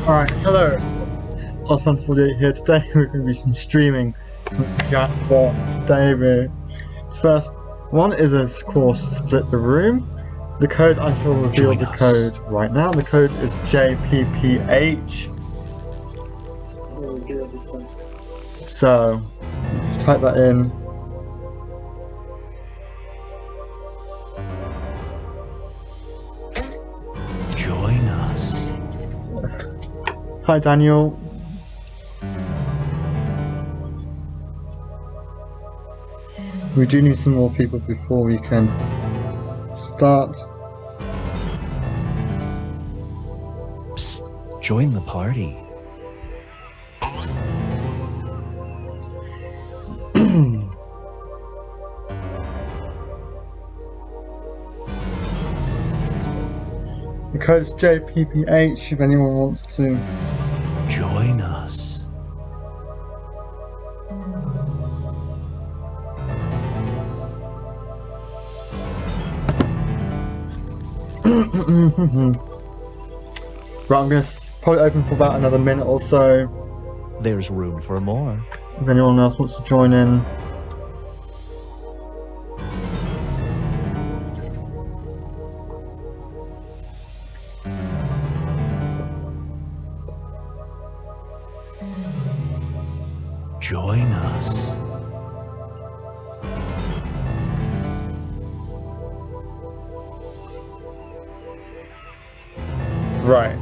Alright, hello. Hot48 here. Today we're going to be streaming some Jackbox. Today first one is of course split the room. The code, I shall reveal the code right now. The code is JPPH. So, type that in. Join us. Hi Daniel. We do need some more people before we can start. Psst, join the party. The code is JPPH if anyone wants to. Join us. Right, I'm going to probably open for about another minute or so. There's room for more. If anyone else wants to join in. Join us. Right.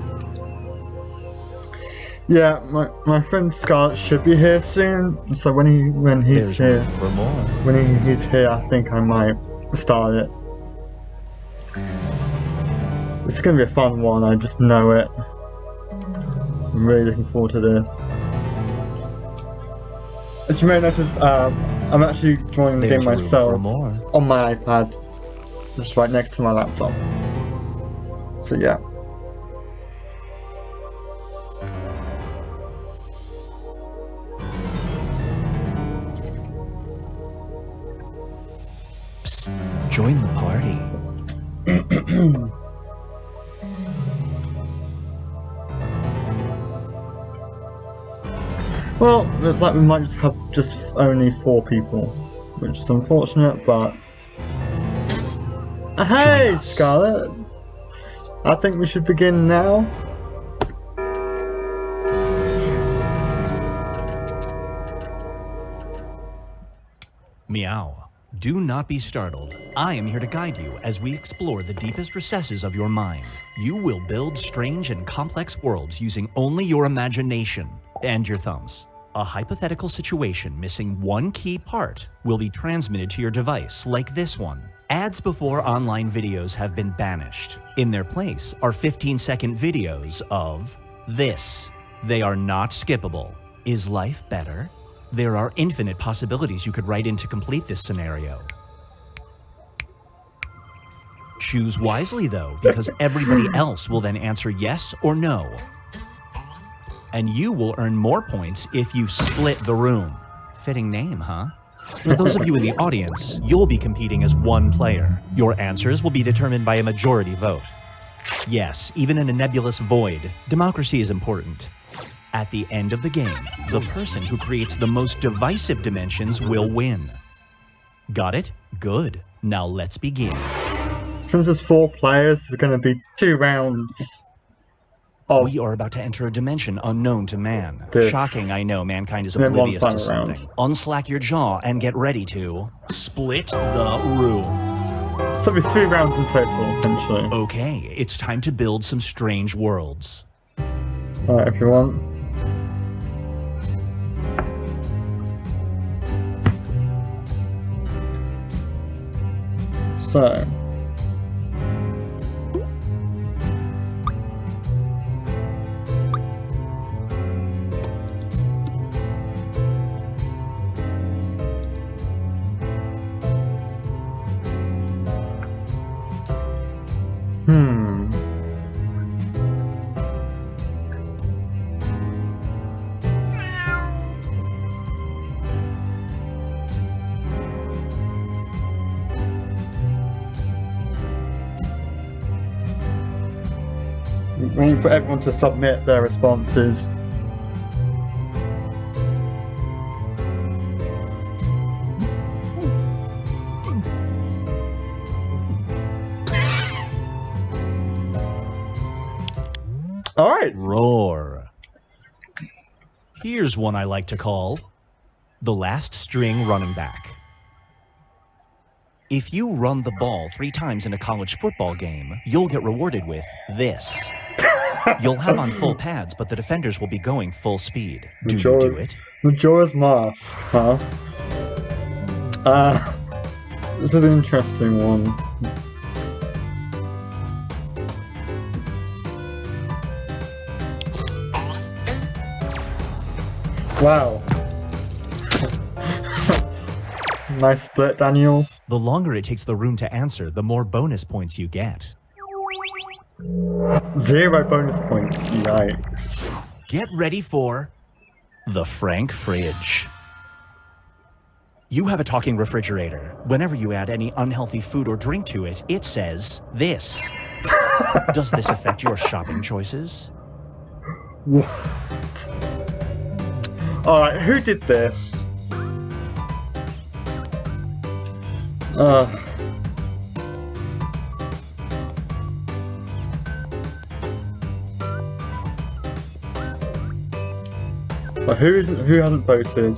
Yeah, my friend Scarlett should be here soon. So when he's There's here, room for more. when he's here, I think I might start it. It's gonna be a fun one. I just know it. I'm really looking forward to this. As you may notice, I'm actually joining the game myself on my iPad, just right next to my laptop. So yeah. Psst, join the party. Well, looks like we might just have only 4 people, which is unfortunate, but... Hey, Scarlett! I think we should begin now. Meow. Do not be startled. I am here to guide you as we explore the deepest recesses of your mind. You will build strange and complex worlds using only your imagination and your thumbs. A hypothetical situation missing one key part will be transmitted to your device, like this one. Ads before online videos have been banished. In their place are 15-second videos of this. They are not skippable. Is life better? There are infinite possibilities you could write in to complete this scenario. Choose wisely though, because everybody else will then answer yes or no. And you will earn more points if you split the room. Fitting name, huh? For those of you in the audience, you'll be competing as one player. Your answers will be determined by a majority vote. Yes, even in a nebulous void, democracy is important. At the end of the game, the person who creates the most divisive dimensions will win. Got it? Good. Now let's begin. Since there's 4 players, there's going to be 2 rounds. We are about to enter a dimension unknown to man. Shocking, I know, mankind is And then oblivious one to final something. Unslack your jaw and get ready to split the room. So there's 3 rounds in total, essentially. Okay, it's time to build some strange worlds. Alright, everyone. So... waiting for everyone to submit their responses. Alright. Roar. Here's one I like to call the last string running back. If you run the ball 3 times in a college football game, you'll get rewarded with this. You'll have on full pads, but the defenders will be going full speed. Do you do it? Majora's Mask, huh? This is an interesting one. Wow. Nice split, Daniel. The longer it takes the room to answer, the more bonus points you get. 0 bonus points, yikes. Get ready for the Frank Fridge. You have a talking refrigerator. Whenever you add any unhealthy food or drink to it, it says this. Does this affect your shopping choices? What? Alright, who did this? But who hasn't voted?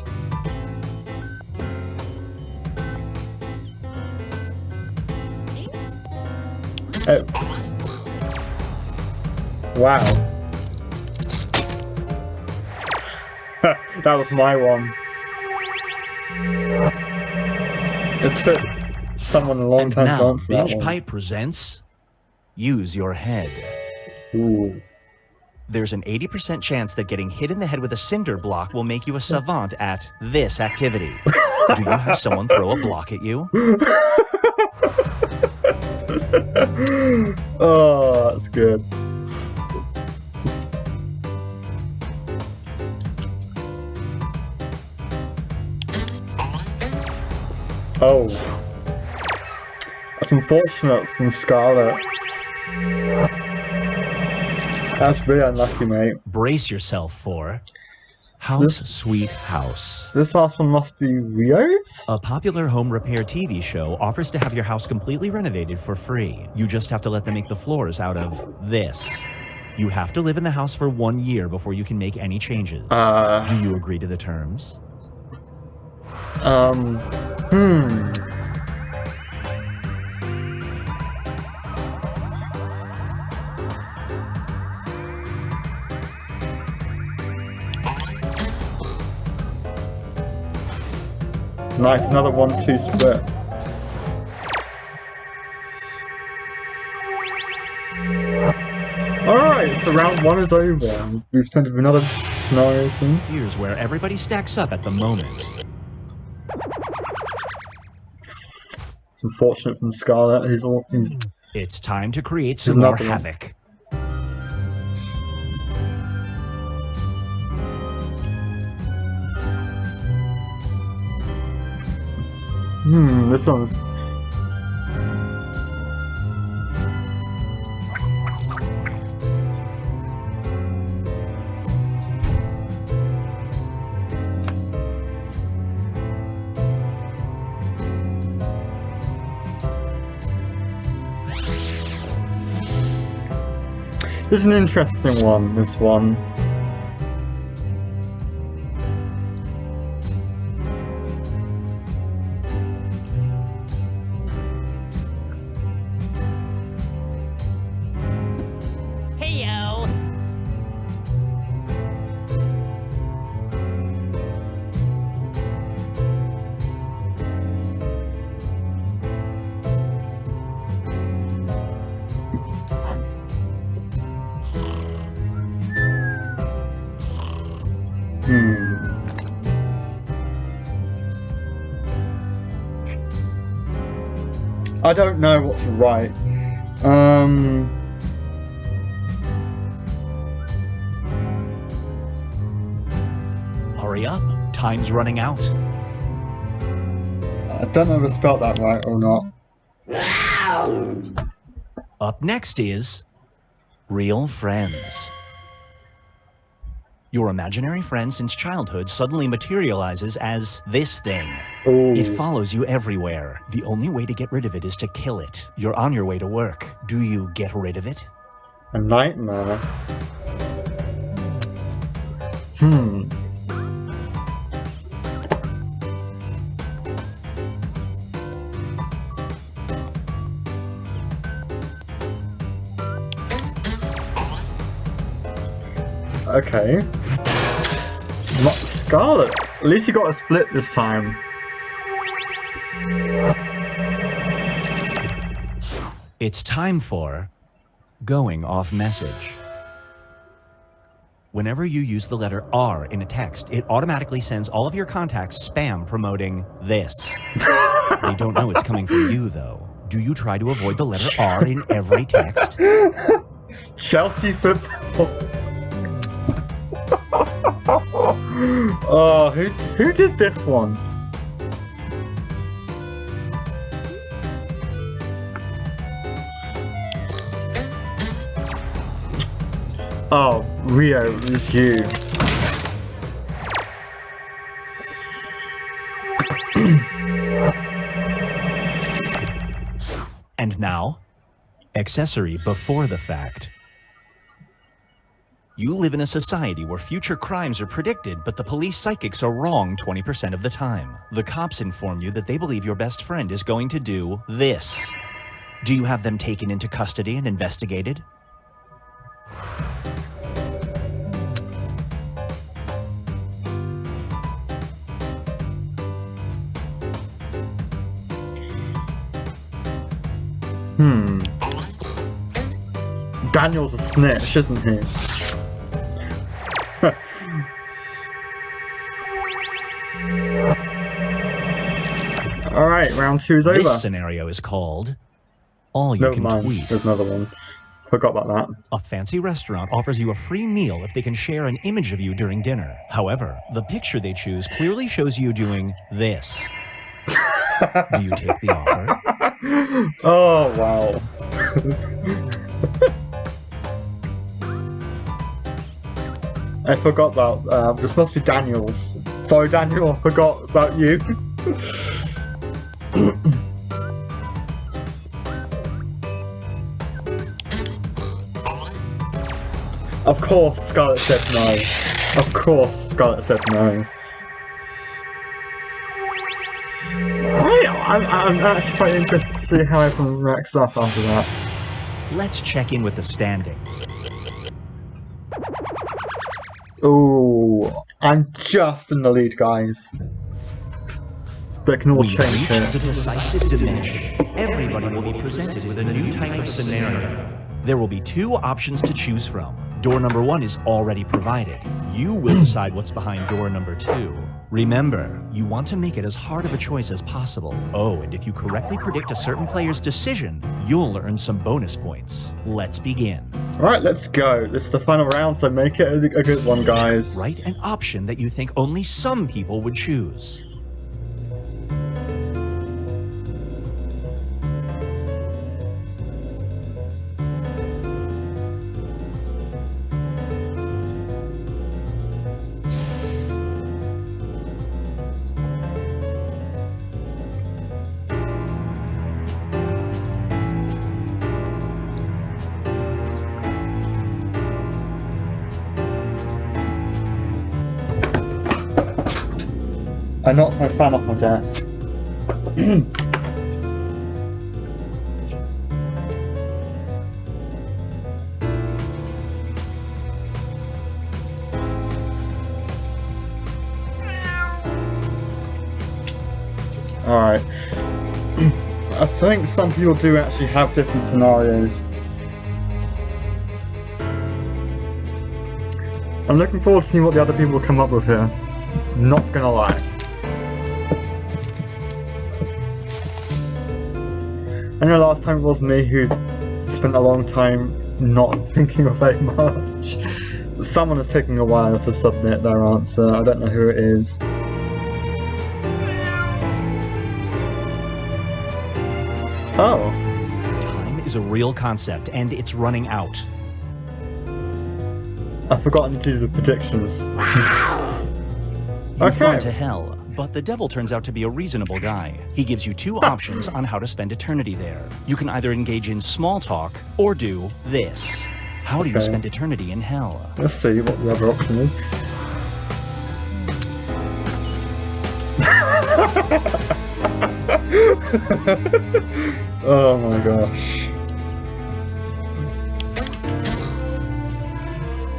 Wow. That was my one. It took someone a long time to answer that Binge one. Pipe presents Use Your Head. Ooh. There's an 80% chance that getting hit in the head with a cinder block will make you a savant at this activity. Do you have someone throw a block at you? Oh, that's good. Oh. That's unfortunate from Scarlet. That's really unlucky, mate. Brace yourself for House Sweet House. This last one must be Rio's? A popular home repair TV show offers to have your house completely renovated for free. You just have to let them make the floors out of this. You have to live in the house for 1 year before you can make any changes. Do you agree to the terms? Nice, another 1-2 split. Alright, so round 1 is over. We've sent another scenario soon. Here's where everybody stacks up at the moment. It's unfortunate from Scarlet. He's It's time to create some more nothing. havoc. this one's... This is an interesting one, this one. Hey-yo! I don't know what to write. Hurry up, time's running out. I don't know if I spelled that right or not. Up next is Real friends. Your imaginary friend since childhood suddenly materializes as this thing. Ooh. It follows you everywhere. The only way to get rid of it is to kill it. You're on your way to work. Do you get rid of it? A nightmare. Okay. Not Scarlet. At least you got a split this time. It's time for going off message. Whenever you use the letter R in a text, it automatically sends all of your contacts spam promoting this. They don't know it's coming from you, though. Do you try to avoid the letter R in every text? Chelsea football. Oh, who did this one? Oh, Rio, it was you. And now, accessory before the fact. You live in a society where future crimes are predicted, but the police psychics are wrong 20% of the time. The cops inform you that they believe your best friend is going to do this. Do you have them taken into custody and investigated? Daniel's a snitch, isn't he? Alright, round 2 is over. This scenario is called All You Never Can mind, Tweet. there's another one. Forgot about that. A fancy restaurant offers you a free meal if they can share an image of you during dinner. However, the picture they choose clearly shows you doing this. Do you take the offer? Oh, wow. I forgot about, this must be Daniel's. Sorry, Daniel, I forgot about you. Of course, Scarlet said no. Of course, Scarlet said no. I'm actually quite interested to see how everyone reacts up after that. Let's check in with the standings. Ooh, I'm just in the lead, guys. But it can all We've change reached here. the decisive diminish. Everybody will be presented with a new type of scenario. There will be 2 options to choose from. Door number 1 is already provided. You will decide what's behind door number 2. Remember, you want to make it as hard of a choice as possible. Oh, and if you correctly predict a certain player's decision, you'll earn some bonus points. Let's begin. Alright, let's go. This is the final round, so make it a good one, guys. Write an option that you think only some people would choose. I knocked my fan off my desk. Alright. I think some people do actually have different scenarios. I'm looking forward to seeing what the other people come up with here. Not gonna lie. I know last time it was me who spent a long time not thinking of very much. Someone is taking a while to submit their answer. I don't know who it is. Oh. Time is a real concept, and it's running out. I've forgotten to do the predictions. You've gone to hell, but the devil turns out to be a reasonable guy. He gives you two options on how to spend eternity there. You can either engage in small talk or do this. How do you spend eternity in hell? Let's see what the other option is. Oh my gosh.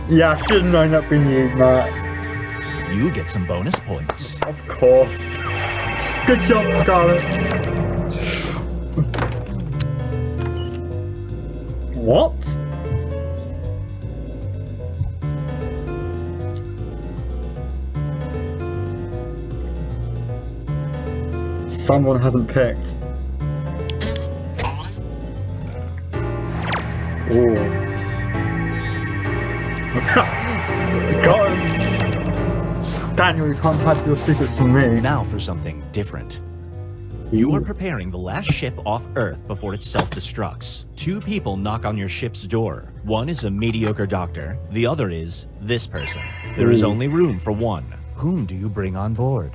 Yeah, I should have known that being you, Matt. You get some bonus points. Of course. Good job, Scarlett. What? Someone hasn't picked. Ooh. Got him. Daniel, you can't hide your secrets from me. Now for something different. You are preparing the last ship off Earth before it self-destructs. Two people knock on your ship's door. One is a mediocre doctor, the other is this person. There is only room for one. Whom do you bring on board?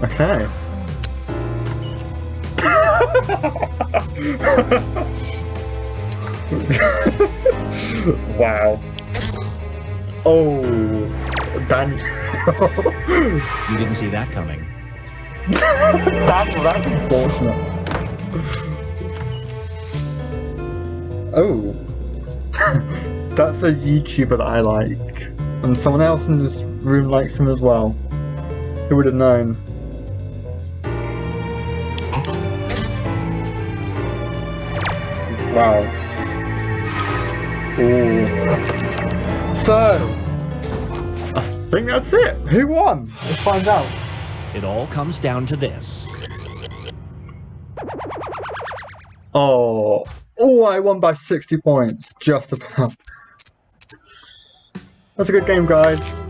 Okay. Wow. Oh, Daniel. You didn't see that coming. Daniel, that's unfortunate. Oh. That's a YouTuber that I like. And someone else in this room likes him as well. Who would have known? Wow. Ooh. So, I think that's it. Who won? Let's find out. It all comes down to this. Oh, I won by 60 points. Just about. That's a good game, guys.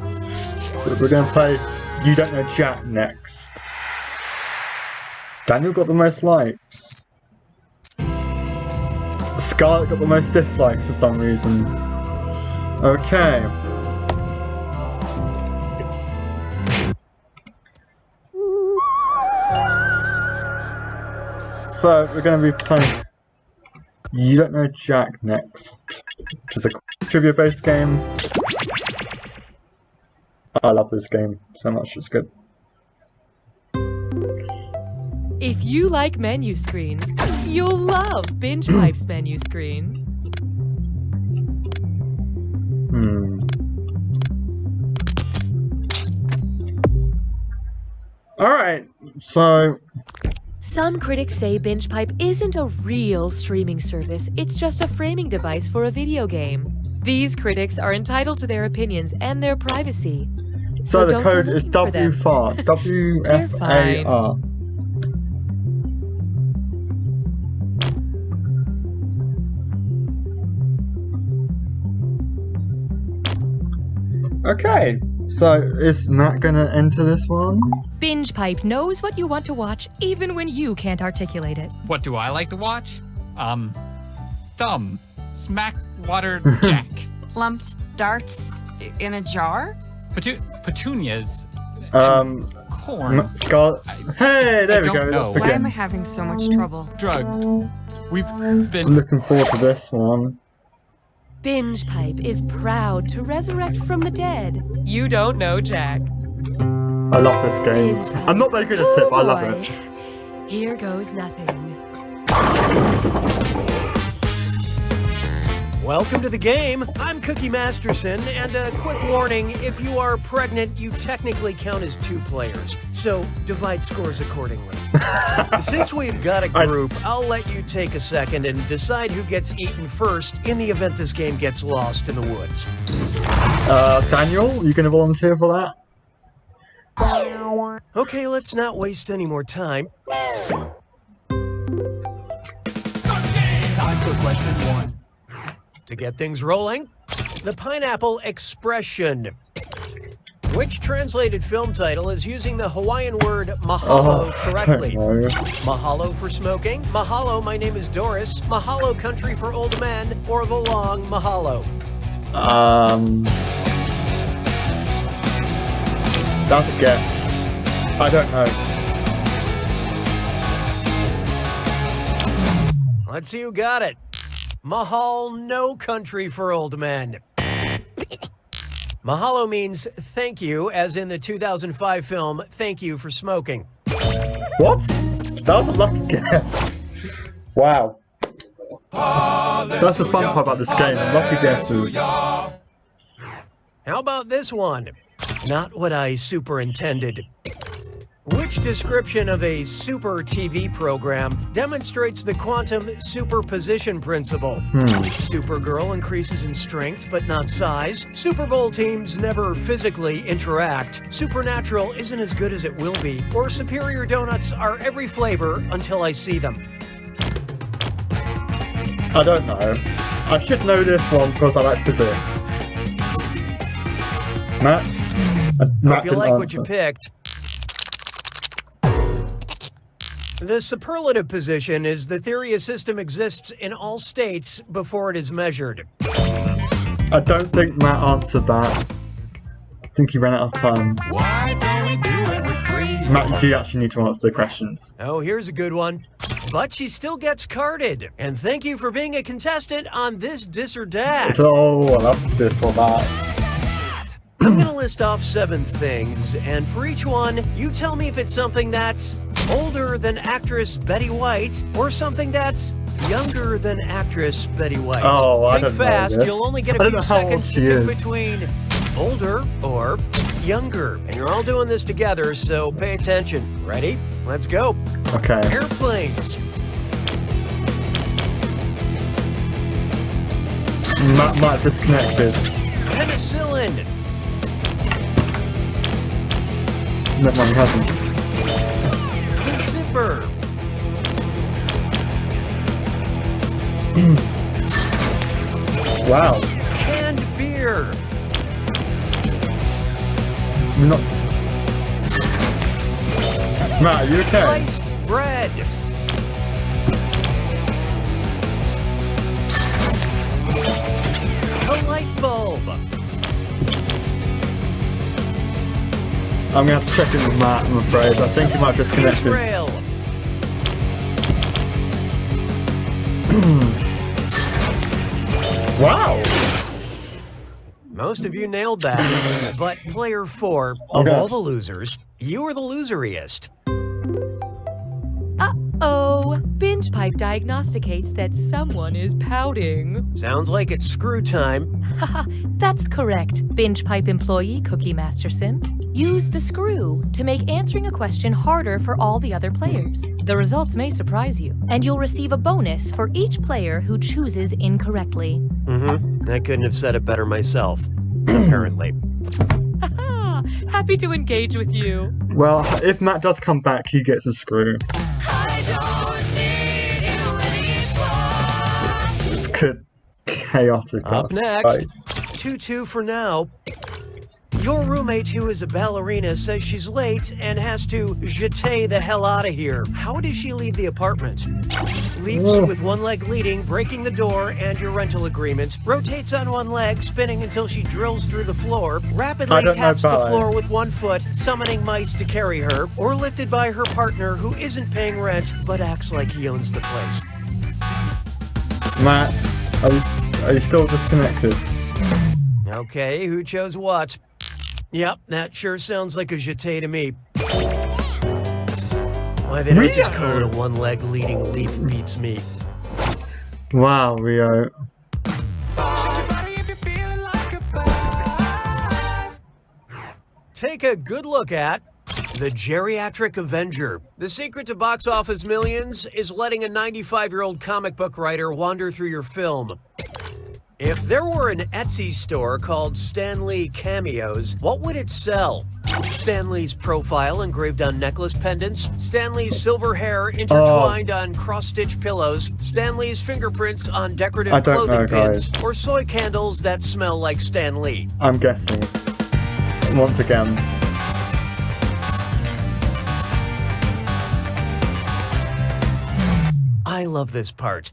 We're going to play You Don't Know Jack next. Daniel got the most likes. Scarlett got the most dislikes for some reason. Okay. So, we're going to be playing You Don't Know Jack next, which is a trivia-based game. I love this game so much, it's good. If you like menu screens, you'll love Binge Pipe's menu screen. Alright, so... Some critics say Binge Pipe isn't a real streaming service, it's just a framing device for a video game. These critics are entitled to their opinions and their privacy. So the don't go code is looking for them. WFAR. W-F-A-R. Okay, so is Matt gonna enter this one? Binge Pipe knows what you want to watch even when you can't articulate it. What do I like to watch? Thumb. Smack water Jack. Lumps, darts in a jar? Petunias. Corn. Scarlett. Hey, there we go. know. Let's Why am I begin. having so much trouble? Drugged. We've I'm been... looking forward to this one. Binge Pipe is proud to resurrect from the dead. You don't know Jack. I love this game. Binge Pipe. I'm not very good at it, but I love Boy, it. Here goes nothing. Welcome to the game. I'm Cookie Masterson, and a quick warning, if you are pregnant, you technically count as 2 players, so divide scores accordingly. Since we've got a group, I'll let you take a second and decide who gets eaten first in the event this game gets lost in the woods. Daniel, you gonna volunteer for that? Okay, let's not waste any more time. Time for question 1. To get things rolling, the pineapple expression. Which translated film title is using the Hawaiian word mahalo correctly? Don't know. Mahalo for smoking, mahalo my name is Doris, mahalo country for old men, or the long mahalo? That's a guess. I don't know. Let's see who got it. Mahal, no country for old men. Mahalo means thank you, as in the 2005 film Thank You for Smoking. What? That was a lucky guess. Wow. That's the fun part about this game. Lucky guesses. How about this one? Not what I superintended. Which description of a super TV program demonstrates the quantum superposition principle? Supergirl increases in strength but not size. Super Bowl teams never physically interact. Supernatural isn't as good as it will be. Or superior donuts are every flavor until I see them. I don't know. I should know this one because I like physics. Matt? Matt Hope you didn't like what answer. you picked. The superlative position is the theory a system exists in all states before it is measured. I don't think Matt answered that. I think he ran out of time. Why don't we do it with free? Matt, you do actually need to answer the questions. Oh, here's a good one. But she still gets carded. And thank you for being a contestant on This or That. Oh, I love this or that. I'm gonna list off 7 things, and for each one, you tell me if it's something that's older than actress Betty White, or something that's younger than actress Betty White. Oh, I Think don't know fast, this. you'll only get I a don't few know how old seconds she to pick is. between older or younger. And you're all doing this together, so pay attention. Ready? Let's go. Okay. Airplanes. Matt disconnected. Penicillin. Never mind, he hasn't. The zipper. Wow. Canned beer. We're not... Matt, are you okay? Sliced bread. A light bulb. I'm gonna have to check in with Matt, I'm afraid. I think he might have disconnected. Israel. Wow! Most of you nailed that, but player 4, of Okay. all the losers, you are the loseriest. Uh-oh. Binge Pipe diagnosticates that someone is pouting. Sounds like it's screw time. Haha, that's correct, Binge Pipe employee Cookie Masterson. Use the screw to make answering a question harder for all the other players. The results may surprise you, and you'll receive a bonus for each player who chooses incorrectly. I couldn't have said it better myself, apparently. Haha, happy to engage with you. Well, if Matt does come back, he gets a screw. It's chaotic. Up I next, suppose. 2-2 for now. Your roommate, who is a ballerina, says she's late and has to jeter the hell out of here. How does she leave the apartment? Leaps with one leg leading, breaking the door and your rental agreement. Rotates on one leg, spinning until she drills through the floor. Rapidly I don't know taps the ballet. floor with one foot, summoning mice to carry her. Or lifted by her partner, who isn't paying rent, but acts like he owns the place. Matt, are you still disconnected? Okay, who chose what? Yep, that sure sounds like a jeté to me. Why they don't just call it a one-leg leading leap beats me. Wow, Rio. Take a good look at the Geriatric Avenger. The secret to box office millions is letting a 95-year-old comic book writer wander through your film. If there were an Etsy store called Stan Lee Cameos, what would it sell? Stan Lee's profile engraved on necklace pendants, Stan Lee's silver hair intertwined on cross-stitch pillows, Stan Lee's fingerprints on decorative I don't clothing know, pins, guys. or soy candles that smell like Stan Lee. I'm guessing. Once again. I love this part.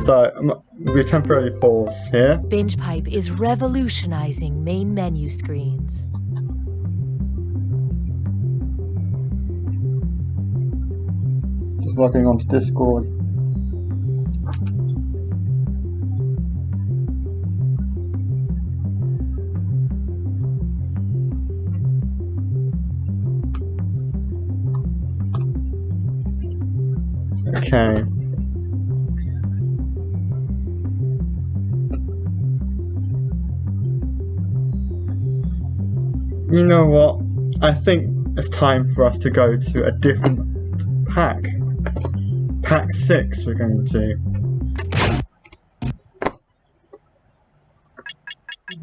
So, we temporarily pause here. Binge Pipe is revolutionizing main menu screens. Just logging onto Discord. Okay. You know what? I think it's time for us to go to a different pack. Pack 6 we're going to.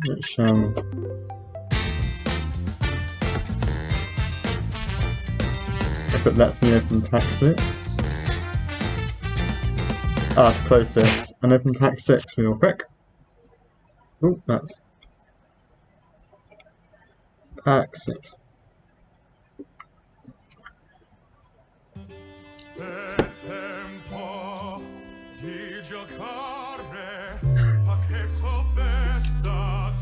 Which, if it lets me open pack 6. To close this and open pack 6 real quick. Oh, that's pack 6. tempo di giocare pacchetto festa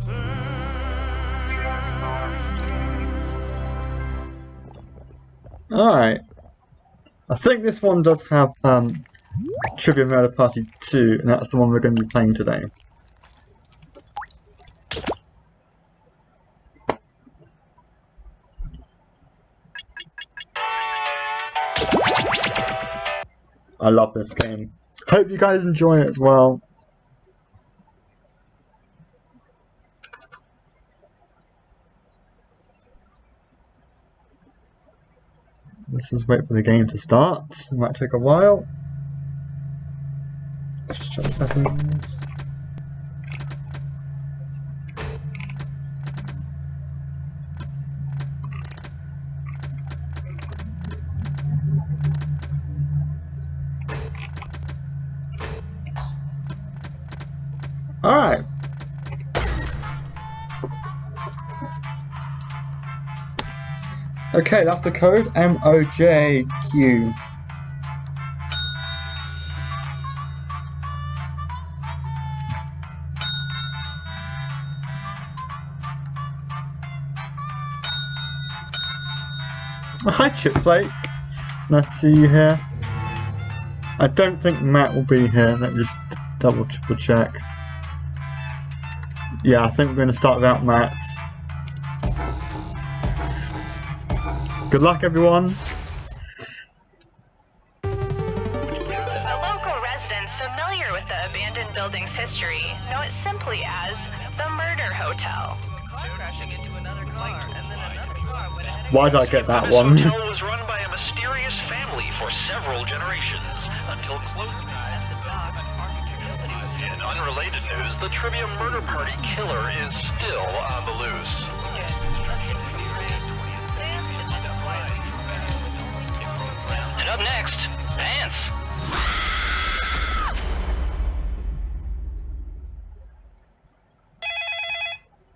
Alright. I think this one does have Trivia Murder Party 2, and that's the one we're going to be playing today. I love this game. Hope you guys enjoy it as well. Let's just wait for the game to start. It might take a while. Let's just check the settings. Alright. Okay, that's the code, MOJQ. Hi Chipflake, nice to see you here. I don't think Matt will be here, let me just double check. Yeah, I think we're going to start without Matt. Good luck, everyone. The local residents familiar with the abandoned building's history know it simply as the Murder Hotel. Why did I get that This one? hotel was run by a mysterious family for several generations until close. In unrelated news, the Trivia Murder Party killer is still on the loose. And up next, Pants.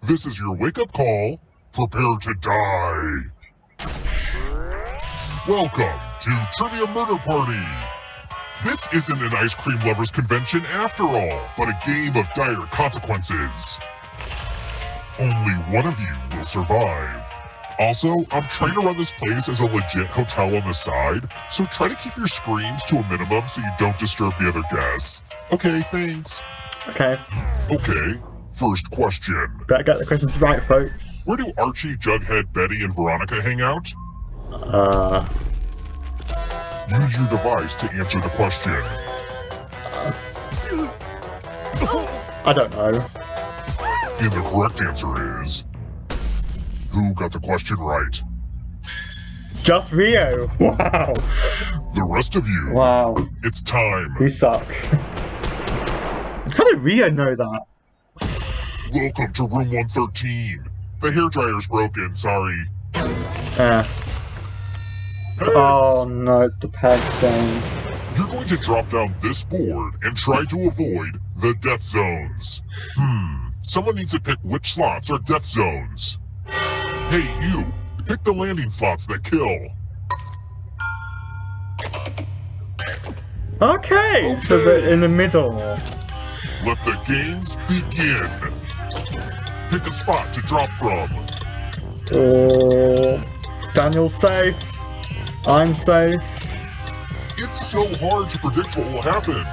This is your wake-up call. Prepare to die. Welcome to Trivia Murder Party. This isn't an ice cream lovers convention after all, but a game of dire consequences. Only one of you will survive. Also, I'm trying to run this place as a legit hotel on the side, so try to keep your screams to a minimum so you don't disturb the other guests. Okay, thanks. Okay, Okay, first question. better get the questions right, folks. Where do Archie, Jughead, Betty, and Veronica hang out? Use your device to answer the question. I don't know. And the correct answer is... Who got the question right? Just Rio. Wow. The rest of you, Wow. it's time. We suck. How did Rio know that? Welcome to room 113. The hairdryer's broken, sorry. Eh. Oh no, it's the peg thing. You're going to drop down this board and try to avoid the death zones. Someone needs to pick which slots are death zones. Hey, you! Pick the landing slots that kill. Okay, so they're in the middle. Let the games begin. Pick a spot to drop from. Oh, Daniel's safe. I'm safe. It's so hard to predict what will happen.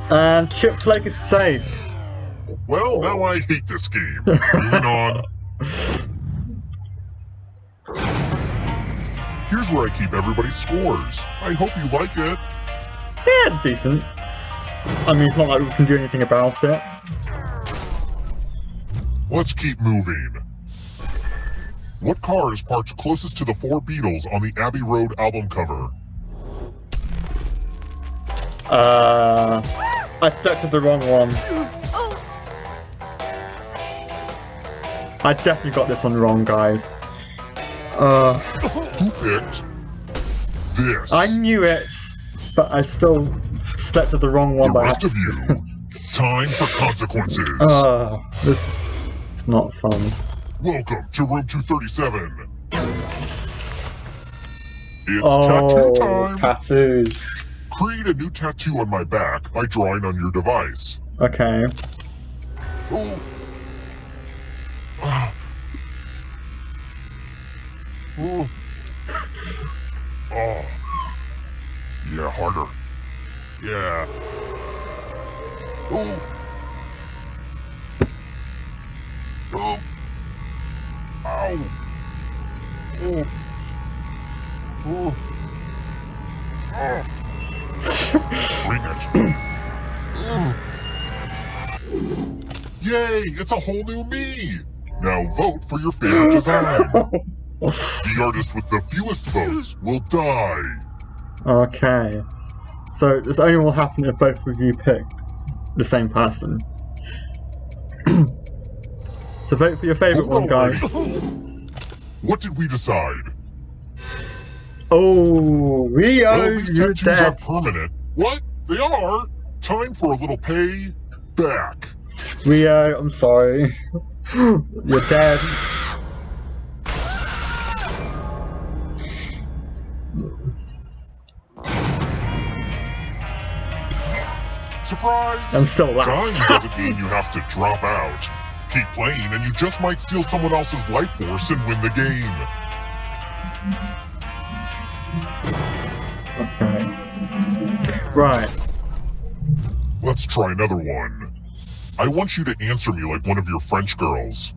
And Chip Flake is safe. Well, now I hate this game. Moving on. Here's where I keep everybody's scores. I hope you like it. Yeah, it's decent. I mean, it's not like we can do anything about it. Let's keep moving. What car is parked closest to the 4 Beatles on the Abbey Road album cover? I selected the wrong one. I definitely got this one wrong, guys. Who picked this? I knew it, but I still selected the wrong one. The rest of you, time for consequences. This is not fun. Welcome to room 237. It's tattoo time. Tattoos. Create a new tattoo on my back by drawing on your device. Okay. Oh. Ah. Oh. Oh. Yeah, harder. Yeah. Oh. Oh. Ow. Oh. Oh. Oh. Bring it. Yay, it's a whole new me. Now vote for your favorite design. The artist with the fewest votes will die. Okay. So this only will happen if both of you pick the same person. So vote for your favorite one, guys. What did we decide? Oh, Rio, Well, these you're tattoos are dead. permanent. What? They are? Time for a little pay back. Rio, I'm sorry. You're dead. Surprise! I'm still last. Dying doesn't mean you have to drop out. Keep playing and you just might steal someone else's life force and win the game. Okay. Right. Let's try another one. I want you to answer me like one of your French girls.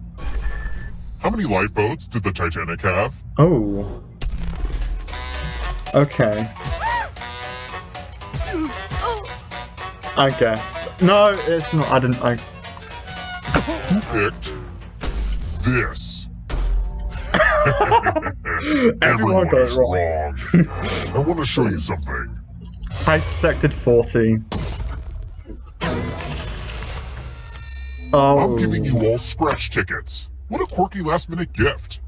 How many lifeboats did the Titanic have? Oh. Okay. I guessed. No, it's not. I didn't. Who picked this? Everyone got it wrong. I want to show you something. I selected 40. Oh. I'm giving you all scratch tickets. What a quirky last-minute gift.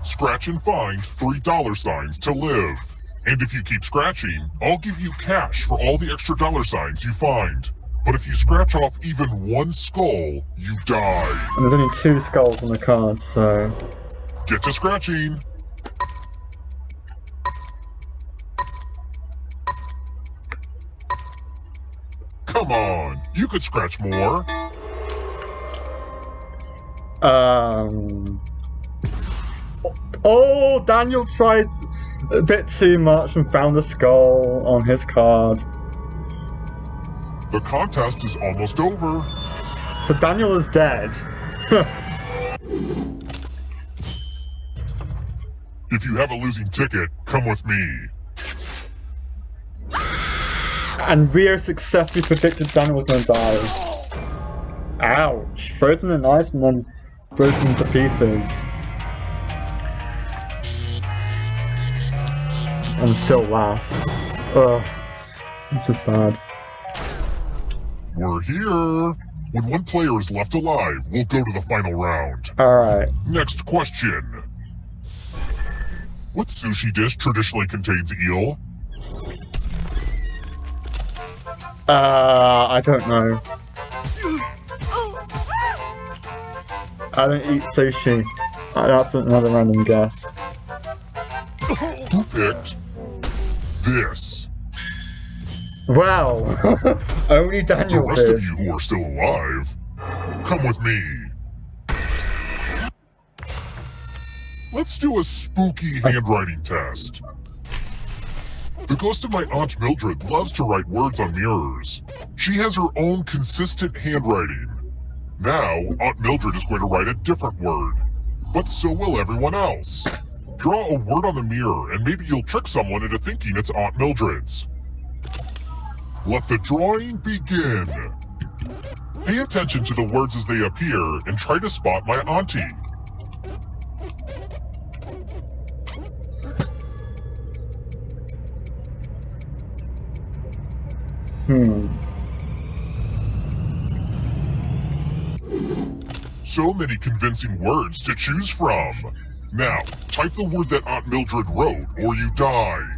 Scratch and find $3 to live. And if you keep scratching, I'll give you cash for all the extra $signs you find. But if you scratch off even one skull, you die. And there's only 2 skulls on the card, so... Get to scratching. Come on, you could scratch more. Oh, Daniel tried a bit too much and found a skull on his card. The contest is almost over. So Daniel is dead. If you have a losing ticket, come with me. And Rio successfully predicted Daniel was gonna die. Ouch. Frozen in ice and then broken into pieces. I'm still last. Ugh. This is bad. We're here. When one player is left alive, we'll go to the final round. Alright. Next question. What sushi dish traditionally contains eel? I don't know. I don't eat sushi. That's another random guess. Who picked this. Wow. Only The Daniel rest did. of you who are still alive, come with me. Let's do a spooky handwriting test. The ghost of my Aunt Mildred loves to write words on mirrors. She has her own consistent handwriting. Now, Aunt Mildred is going to write a different word, but so will everyone else. Draw a word on the mirror and maybe you'll trick someone into thinking it's Aunt Mildred's. Let the drawing begin. Pay attention to the words as they appear and try to spot my auntie. So many convincing words to choose from. Now, type the word that Aunt Mildred wrote or you die.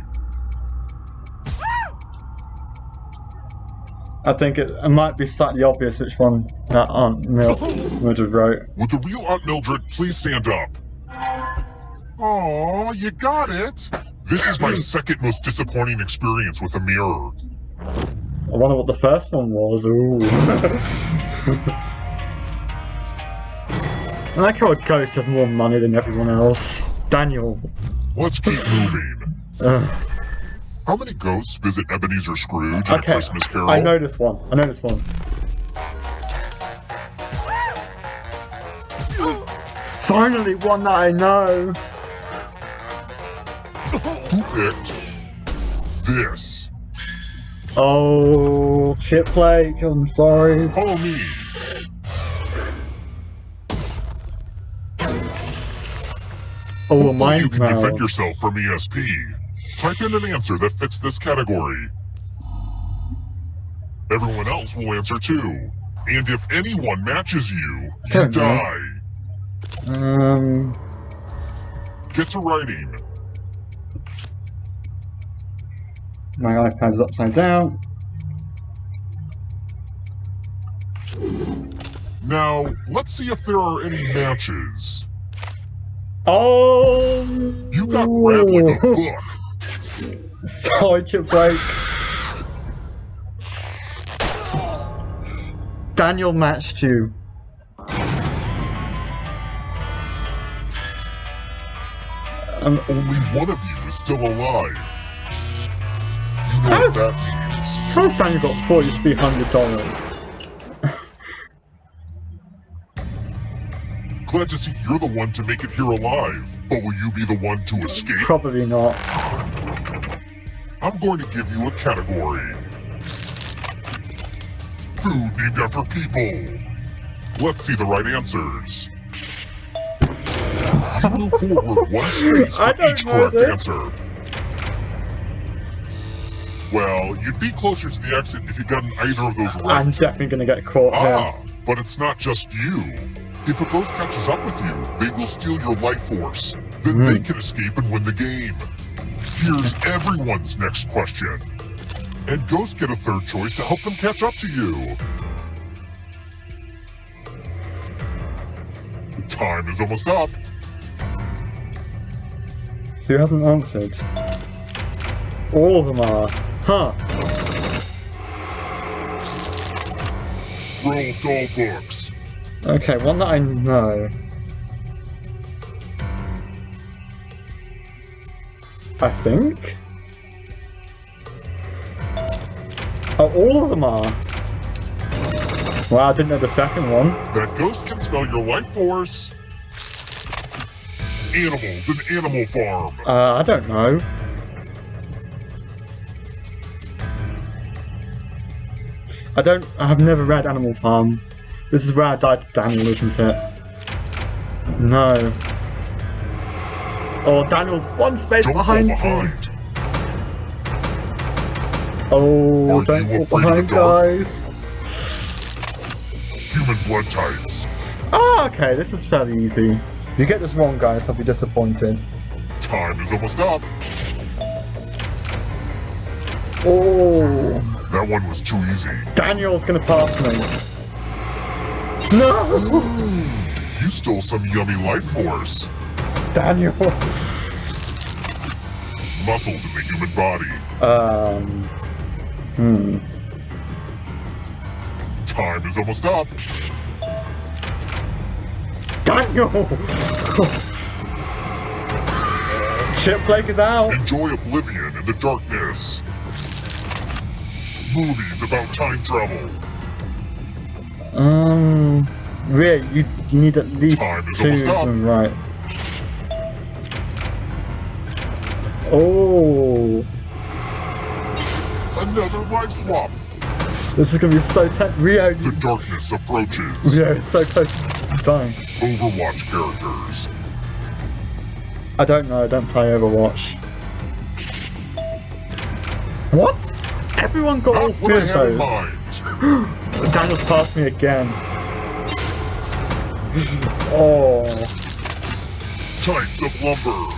I think it might be slightly obvious which one that Aunt Mildred wrote. Would the real Aunt Mildred please stand up? Aw, you got it. This is my second most disappointing experience with a mirror. I wonder what the first one was. Ooh. I like how a ghost has more money than everyone else. Daniel. Let's keep moving. How many ghosts visit Ebenezer Scrooge in A Christmas Carol? I know this one. Finally, one that I know. Who picked this? Oh, Chip Lake, I'm sorry. Follow me. Oh, Hopefully you can mouth. defend yourself from ESP. Type in an answer that fits this category. Everyone else will answer too. And if anyone matches you, you die. Get to writing. My iPad's upside down. Now, let's see if there are any matches. Oh! You got read like a book. Sorry, Chip Lake. Daniel matched you. Only one of you is still alive. You know what that means. How's Daniel got $4,300? Glad to see you're the one to make it here alive, but will you be the one to escape? Probably not. I'm going to give you a category. Food named after people. Let's see the right answers. You move forward one space for each correct answer. Well, you'd be closer to the exit if you'd gotten either of those right. I'm definitely gonna get caught here. But it's not just you. If a ghost catches up with you, they will steal your life force. Then they can escape and win the game. Here's everyone's next question. And ghosts get a third choice to help them catch up to you. Time is almost up. Who hasn't answered? All of them are. Huh. Roll doll books. Okay, one that I know. I think. Oh, all of them are. Wow, I didn't know the second one. That ghost can smell your life force. Animals in Animal Farm. I don't know. I've never read Animal Farm. This is where I died to Daniel, isn't it? No. Oh, Daniel's one space behind me. Oh, don't fall behind, guys. Human blood types. Oh, okay, this is fairly easy. If you get this wrong, guys, I'll be disappointed. Time is almost up. Oh. That one was too easy. Daniel's gonna pass me. No! You stole some yummy life force. Daniel. muscles in the human body? Time is almost up. Daniel! Chip Flake is out! Enjoy oblivion in the darkness. Movies about time travel. Really, you need at least Time is 2 almost of up. them right. Oh! Another life swap. This is gonna be so tense. Rio, The darkness approaches. Rio is so close to dying. Overwatch characters. I don't know, I don't play Overwatch. What? Everyone got all Not what I 3 had in of mind. those. Daniel's passed me again. Oh. Types of lumber.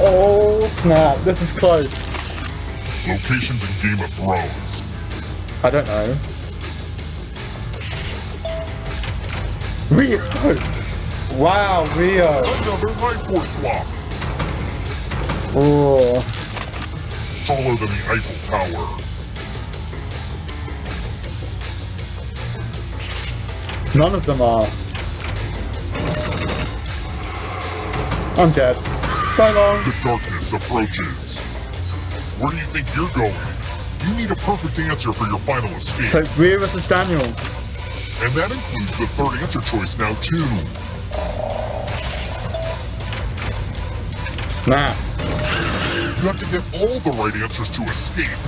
Oh snap, this is close. Locations in Game of Thrones. I don't know. Rio! Wow, Rio! Another life force swap. Oh. Taller than the Eiffel Tower. None of them are. I'm dead. So long. The darkness approaches. Where do you think you're going? You need a perfect answer for your final escape. So Rio versus Daniel. And that includes the third answer choice now, too. Snap. You have to get all the right answers to escape.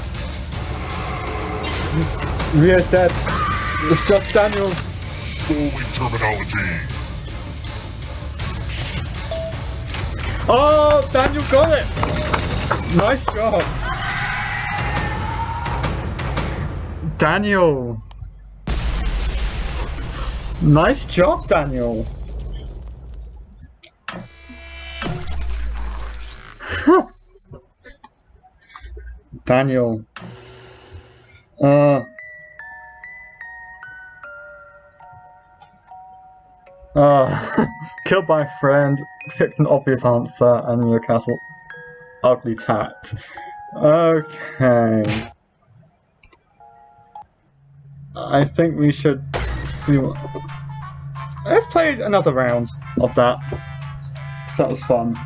Rio's dead. It's just Daniel. Bowling terminology. Oh, Daniel got it! Nice job. Daniel. Nice job, Daniel. Daniel. Killed by a friend, picked an obvious answer, and Newcastle. Ugly tat. Okay. I think we should see what... Let's play another round of that. That was fun.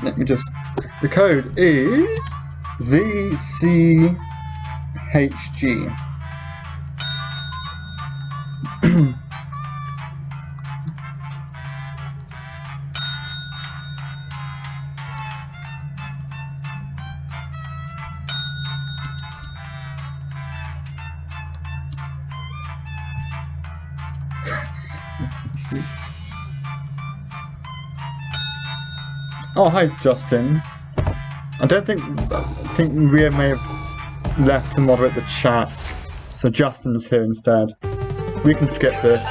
Let me just... The code is... VCHG. Oh, hi, Justin. I think Ria may have left to moderate the chat, so Justin's here instead. We can skip this.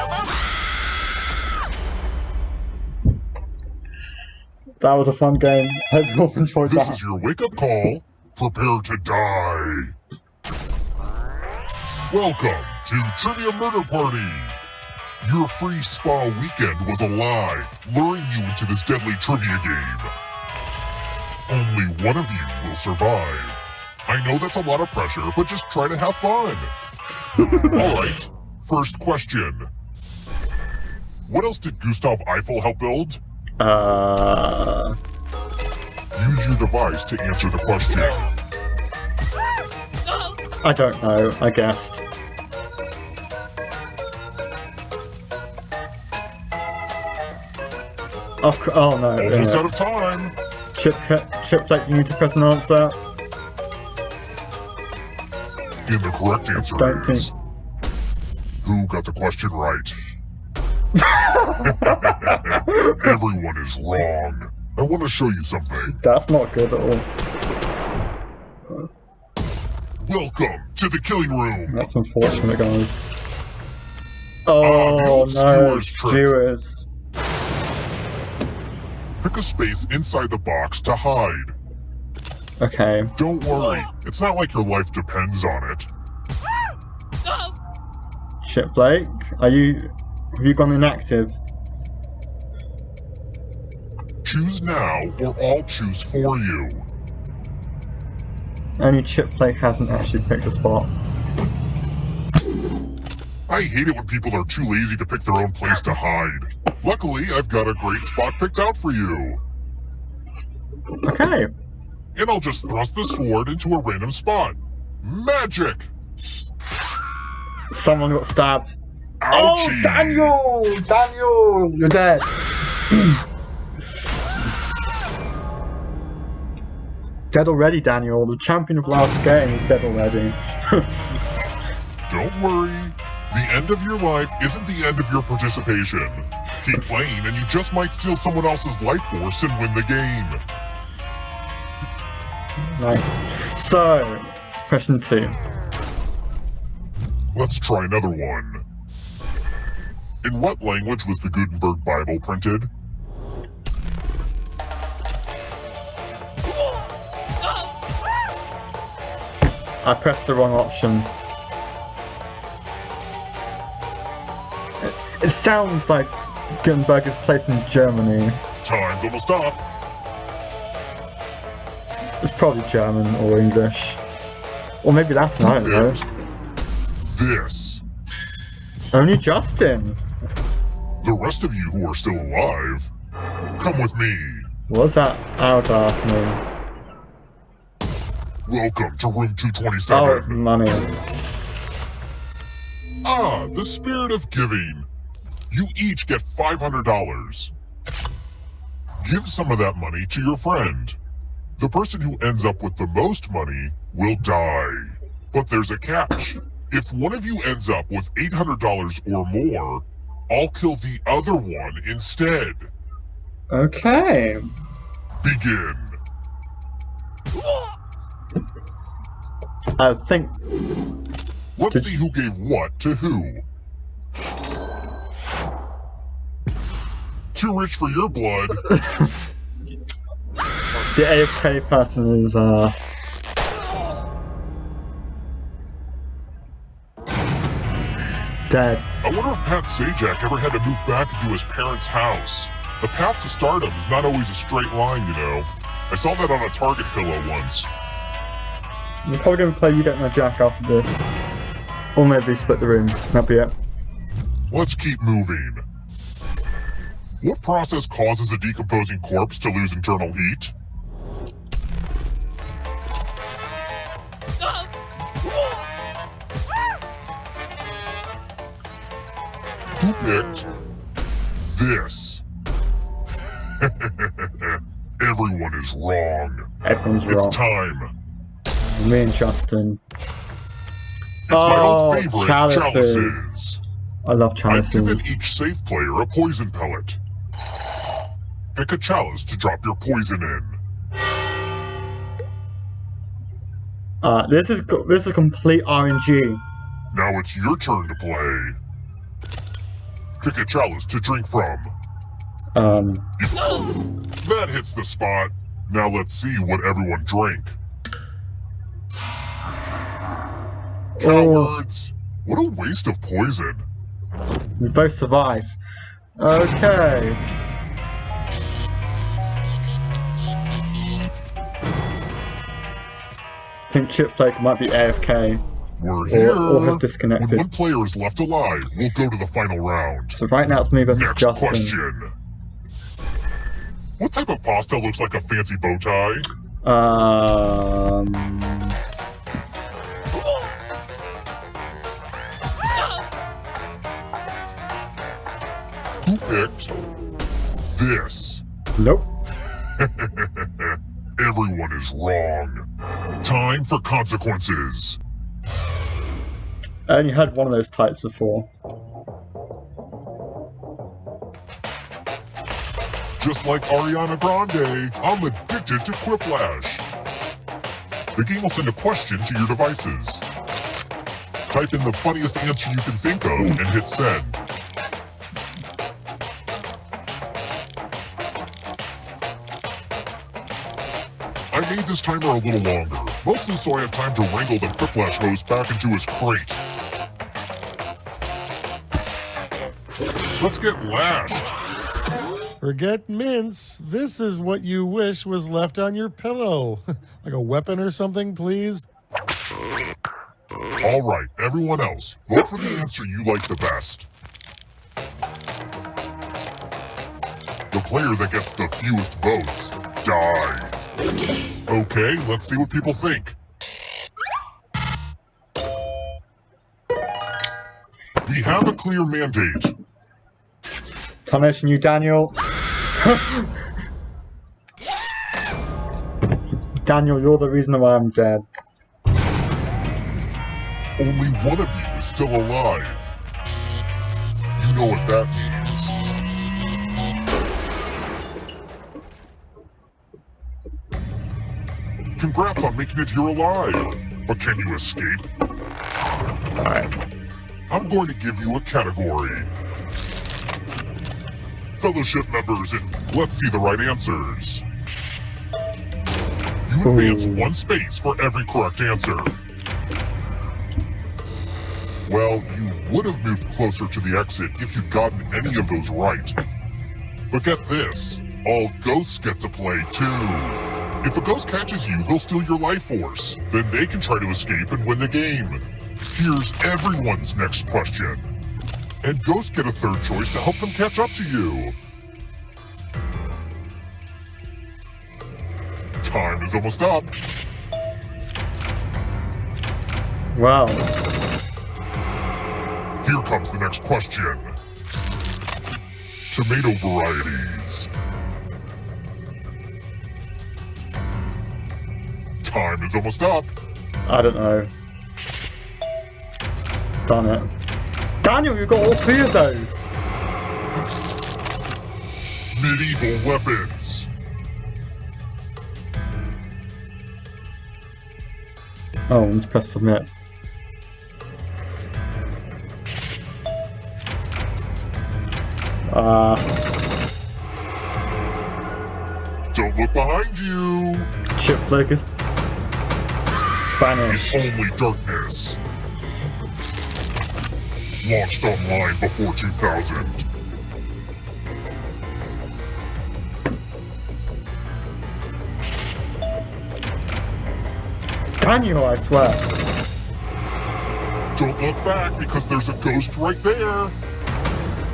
That was a fun game. Hope you all enjoyed This that. is your wake-up call. Prepare to die. Welcome to Trivia Murder Party. Your free spa weekend was a lie, luring you into this deadly trivia game. Only one of you will survive. I know that's a lot of pressure, but just try to have fun. Alright, first question. What else did Gustav Eiffel help build? Use your device to answer the question. I don't know, I guessed. Oh no. Almost out of time. Chip, like, you need to press an answer. And the correct answer Don't is... Who got the question right? Everyone is wrong. I want to show you something. That's not good at all. Welcome to the killing room. That's unfortunate, guys. Oh no, skewers. Pick a space inside the box to hide. Okay. Don't worry, it's not like your life depends on it. Chip Blake, have you gone inactive? Choose now, or I'll choose for you. Only Chip Blake hasn't actually picked a spot. I hate it when people are too lazy to pick their own place to hide. Luckily, I've got a great spot picked out for you. Okay. And I'll just thrust the sword into a random spot. Magic! Someone got stabbed. Ouchie! Oh, Daniel! Daniel! You're dead. Dead already, Daniel. The champion of last game is dead already. Don't worry. The end of your life isn't the end of your participation. Keep playing and you just might steal someone else's life force and win the game. Nice. So, question 2. Let's try another one. In what language was the Gutenberg Bible printed? I pressed the wrong option. It sounds like Gutenberg is placed in Germany. Time's almost up. It's probably German or English. Or maybe Latin, I don't know. This. Only Justin. The rest of you who are still alive, come with me. What's that hourglass mean? Welcome to room Oh, it's 227. money. Ah, the spirit of giving. You each get $500. Give some of that money to your friend. The person who ends up with the most money will die. But there's a catch. If one of you ends up with $800 or more, I'll kill the other one instead. Okay. Begin. I think... Let's see who gave what to who. Too rich for your blood. The AFK person is, dead. I wonder if Pat Sajak ever had to move back into his parents' house. The path to stardom is not always a straight line, you know. I saw that on a Target pillow once. We're probably going to play You Don't Know Jack after this. Or maybe split the room. That'll be it. Let's keep moving. What process causes a decomposing corpse to lose internal heat? Who picked this? Everyone is wrong. Everyone's It's wrong. time. Me and Justin. It's my old favorite, chalices. I love I've given chalices. each safe player a poison pellet. Pick a chalice to drop your poison in. This is complete RNG. Now it's your turn to play. Pick a chalice to drink from. That hits the spot. Now let's see what everyone drank. Cowards! What a waste of poison. We both survive. Okay. I think Chip Blake might be AFK. We're here. Or has When disconnected. one player is left alive, we'll go to the final round. So right now it's me versus Next Justin. question. What type of pasta looks like a fancy bow tie? Who picked this? Nope. Everyone is wrong. Time for consequences. I only had one of those types before. Just like Ariana Grande, I'm addicted to Quiplash. The game will send a question to your devices. Type in the funniest answer you can think of and hit send. I made this timer a little longer, mostly so I have time to wrangle the quiplash hose back into his crate. Let's get lashed. Forget mints. This is what you wish was left on your pillow. Like a weapon or something, please? All right, everyone else, vote for the answer you like the best. The player that gets the fewest votes dies. Okay, let's see what people think. We have a clear mandate. Tarnation you, Daniel. Daniel, you're the reason why I'm dead. Only one of you is still alive. You know what that means. Congrats on making it here alive. But can you escape? Alright. I'm going to give you a category. Fellowship members, and let's see the right answers. You advance 1 space for every correct answer. Well, you would have moved closer to the exit if you'd gotten any of those right. But get this, all ghosts get to play too. If a ghost catches you, they'll steal your life force. Then they can try to escape and win the game. Here's everyone's next question. And ghosts get a third choice to help them catch up to you. Time is almost up. Wow. Here comes the next question. Tomato varieties. Time is almost up. I don't know. Done it. Daniel, you got all 3 of those! Medieval weapons. Oh, let's press submit. Don't look behind you. Chip flick is banished. It's only darkness. Launched online before 2000. Daniel, I swear. Don't look back because there's a ghost right there.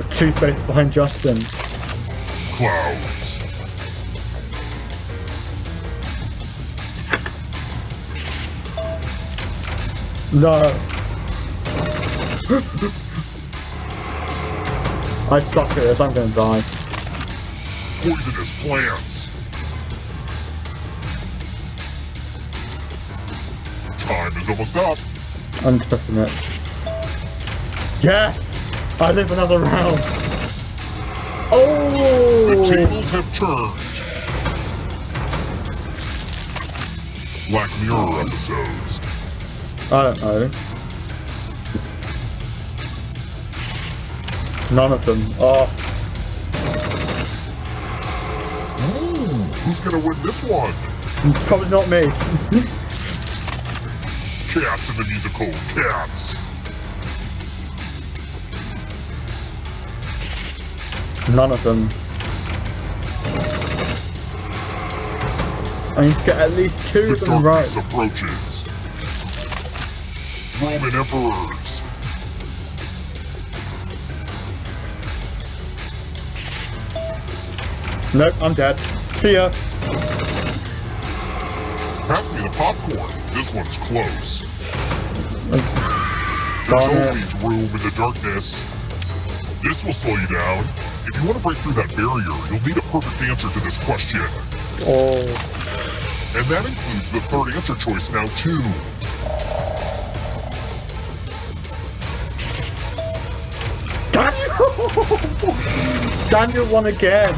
2 spaces behind Justin. Clouds. No. I suck at this, I'm gonna die. Poisonous plants. Time is almost up. I'm just pressing it. Yes! I live another round! Oh! The tables have turned. Black Mirror episodes. I don't know. None of them. Oh. Who's gonna win this one? Probably not me. Cats in the musical Cats. None of them. I need to get at least 2 of The them right. darkness approaches. Roman emperors. Nope, I'm dead. See ya. Pass me the popcorn. This one's close. There's Darn it. always room in the darkness. This will slow you down. If you want to break through that barrier, you'll need a perfect answer to this question. Oh. And that includes the third answer choice now, too. Daniel! Daniel won again.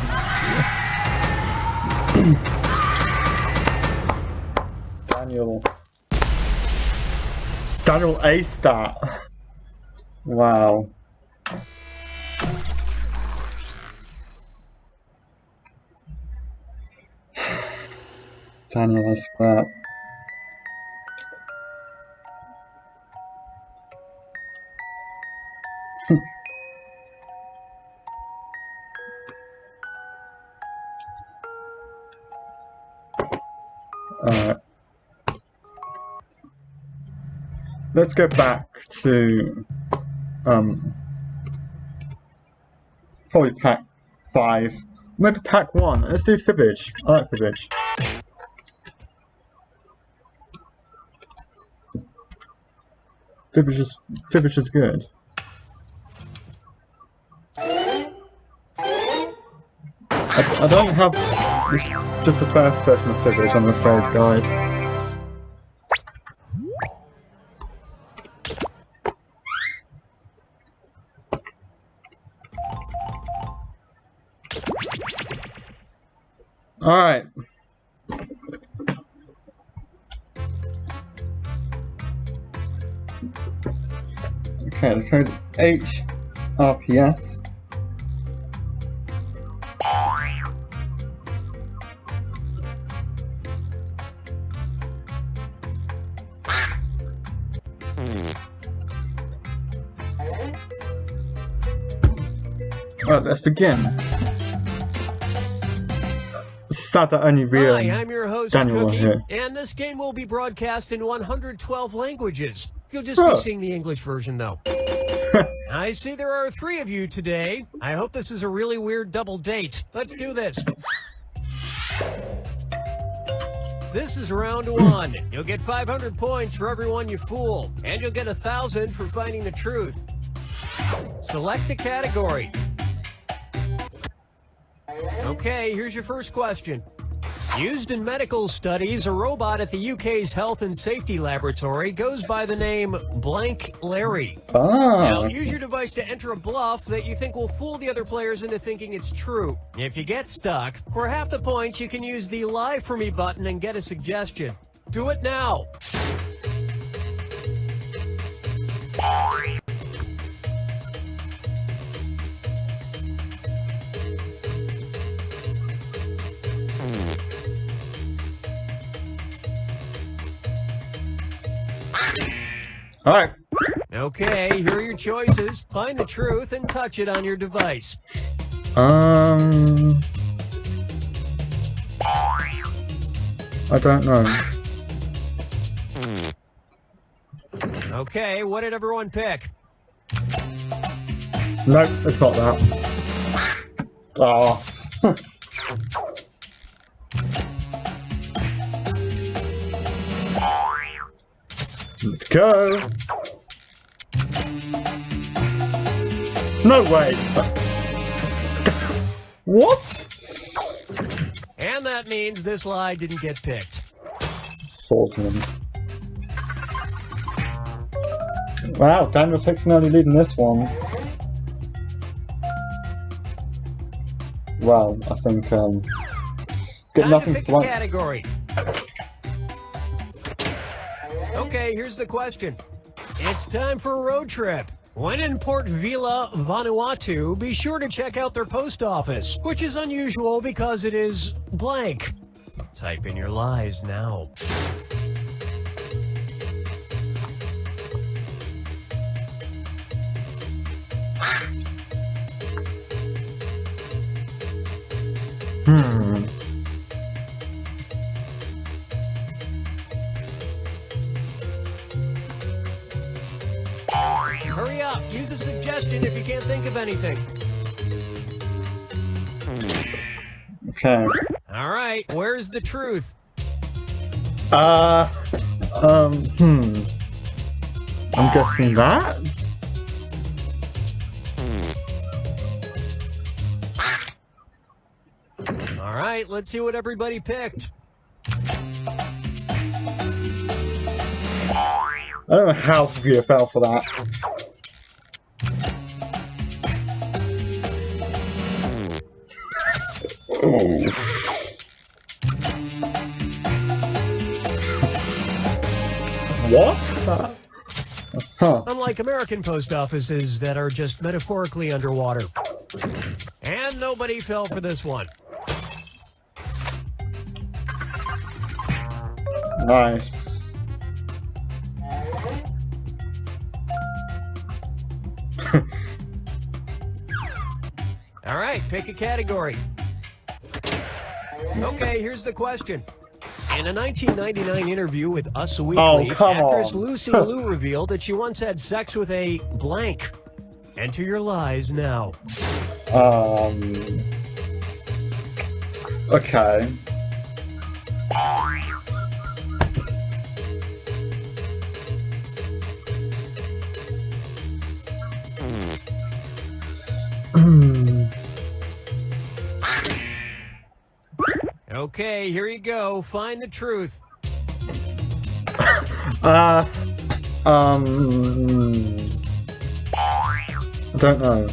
Daniel. Daniel aced that. Wow. Daniel, I swear. Alright. Let's go back to probably pack 5. Maybe pack 1. Let's do Fibbage. I like Fibbage. Fibbage is good. I don't have this, just the first version of Fibbage, I'm afraid, guys. Alright. Okay, the code is HRPS. Alright, let's begin. It's sad that only real Hi, I'm your host, Daniel Cookie, here. and this game will be broadcast in 112 languages. You'll just be seeing the English version, though. I see there are 3 of you today. I hope this is a really weird double date. Let's do this. This is round 1. You'll get 500 points for everyone you fool, and you'll get 1,000 for finding the truth. Select a category. Okay, here's your first question. Used in medical studies, a robot at the UK's Health and Safety Laboratory goes by the name Blank Larry. Now, use your device to enter a bluff that you think will fool the other players into thinking it's true. If you get stuck, for half the points, you can use the Lie For Me button and get a suggestion. Do it now. Alright. Okay, here are your choices. Find the truth and touch it on your device. I don't know. Okay, what did everyone pick? Nope, it's not that. Oh. Let's go. No way. What? And that means this lie didn't get picked. Swordsman. Wow, Daniel takes an early lead in this one. Well, I think get Time nothing to pick for a category. Okay, here's the question. It's time for a road trip. When in Port Vila, Vanuatu, be sure to check out their post office, which is unusual because it is blank. Type in your lies now. Hurry up, use a suggestion if you can't think of anything. Okay. All right, where's the truth? I'm guessing that? All right, let's see what everybody picked. I don't know how you fell for that. What? Huh. Unlike American post offices that are just metaphorically underwater. And nobody fell for this one. Nice. All right, pick a category. Okay, here's the question. In a 1999 interview with Us Weekly, come actress on. Lucy Liu revealed that she once had sex with a blank. Enter your lies now. Okay. Okay, here you go. Find the truth. I don't know.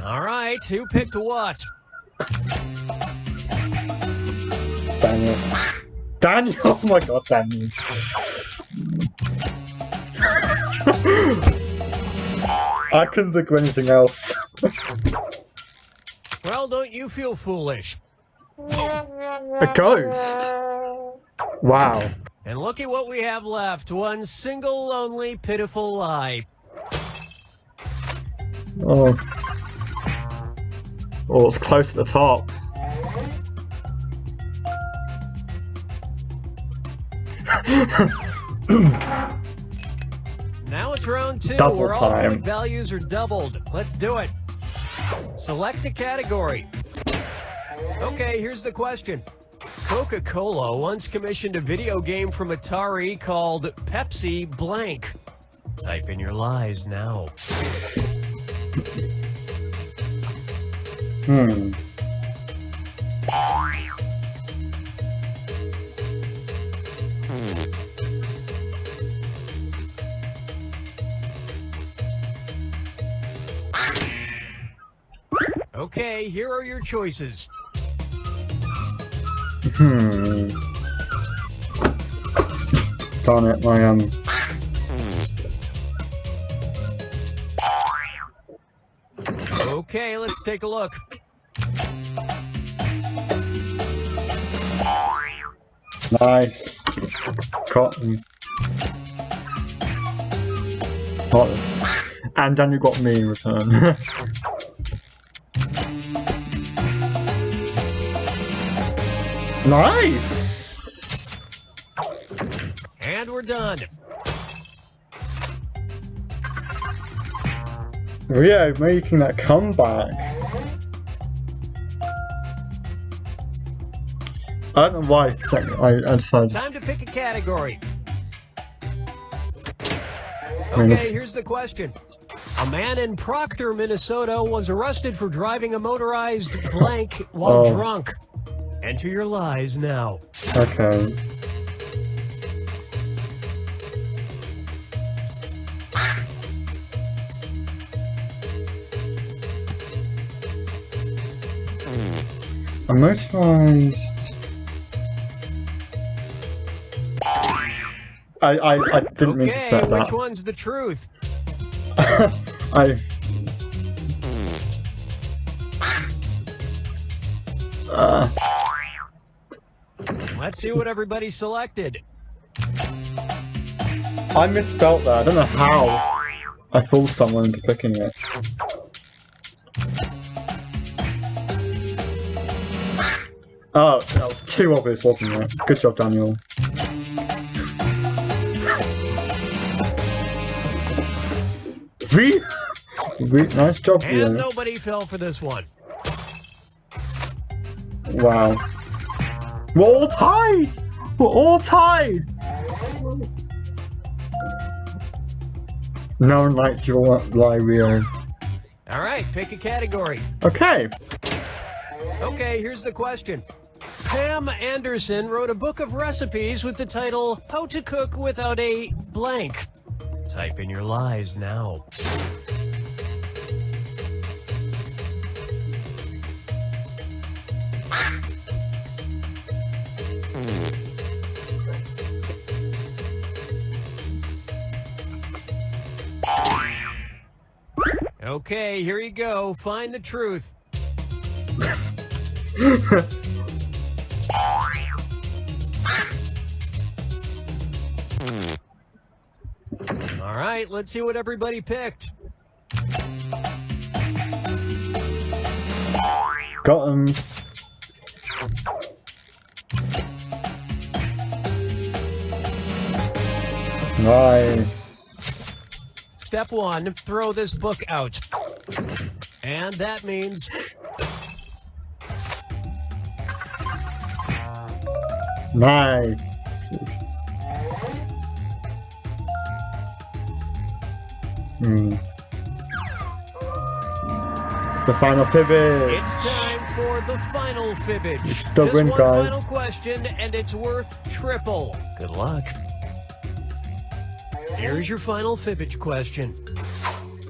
All right, who picked what? Daniel. Daniel! Oh my god, Daniel. I couldn't think of anything else. Well, don't you feel foolish? A ghost? Wow. And look at what we have left. One single, lonely, pitiful lie. Oh. Oh, it's close to the top. Now it's round 2, Double where all time. point values are doubled. Let's do it. Select a category. Okay, here's the question. Coca-Cola once commissioned a video game from Atari called Pepsi Blank. Type in your lies now. Okay, here are your choices. Darn it, Okay, let's take a look. Nice. Cotton. Spotted. And Daniel got me in return. Nice! And we're done. Rio making that comeback. I don't know why I decided. Time to pick a category. mean, Okay, it's- here's the question. A man in Proctor, Minnesota was arrested for driving a motorized blank while Oh. drunk. Enter your lies now. Okay. A motorized. I didn't mean to Okay, say which that. one's the truth? I. Let's see what everybody selected. I misspelt that. I don't know how I fooled someone into picking it. Oh, that was too obvious, wasn't it? Good job, Daniel. Nice job, And Rio. nobody fell for this one. Wow. We're all tied! We're all tied! No one likes your lie, Rio. All right, pick a category. Okay. Okay, here's the question. Pam Anderson wrote a book of recipes with the title How to Cook Without a Blank. Type in your lies now. Okay, here you go. Find the truth. All right, let's see what everybody picked. Got him. Nice. Step 1, throw this book out. And that means... Nice. It's the final pivot. It's time for the final fibbage. Still Just win, one guys. final question, and it's worth triple. Good luck. Here's your final fibbage question.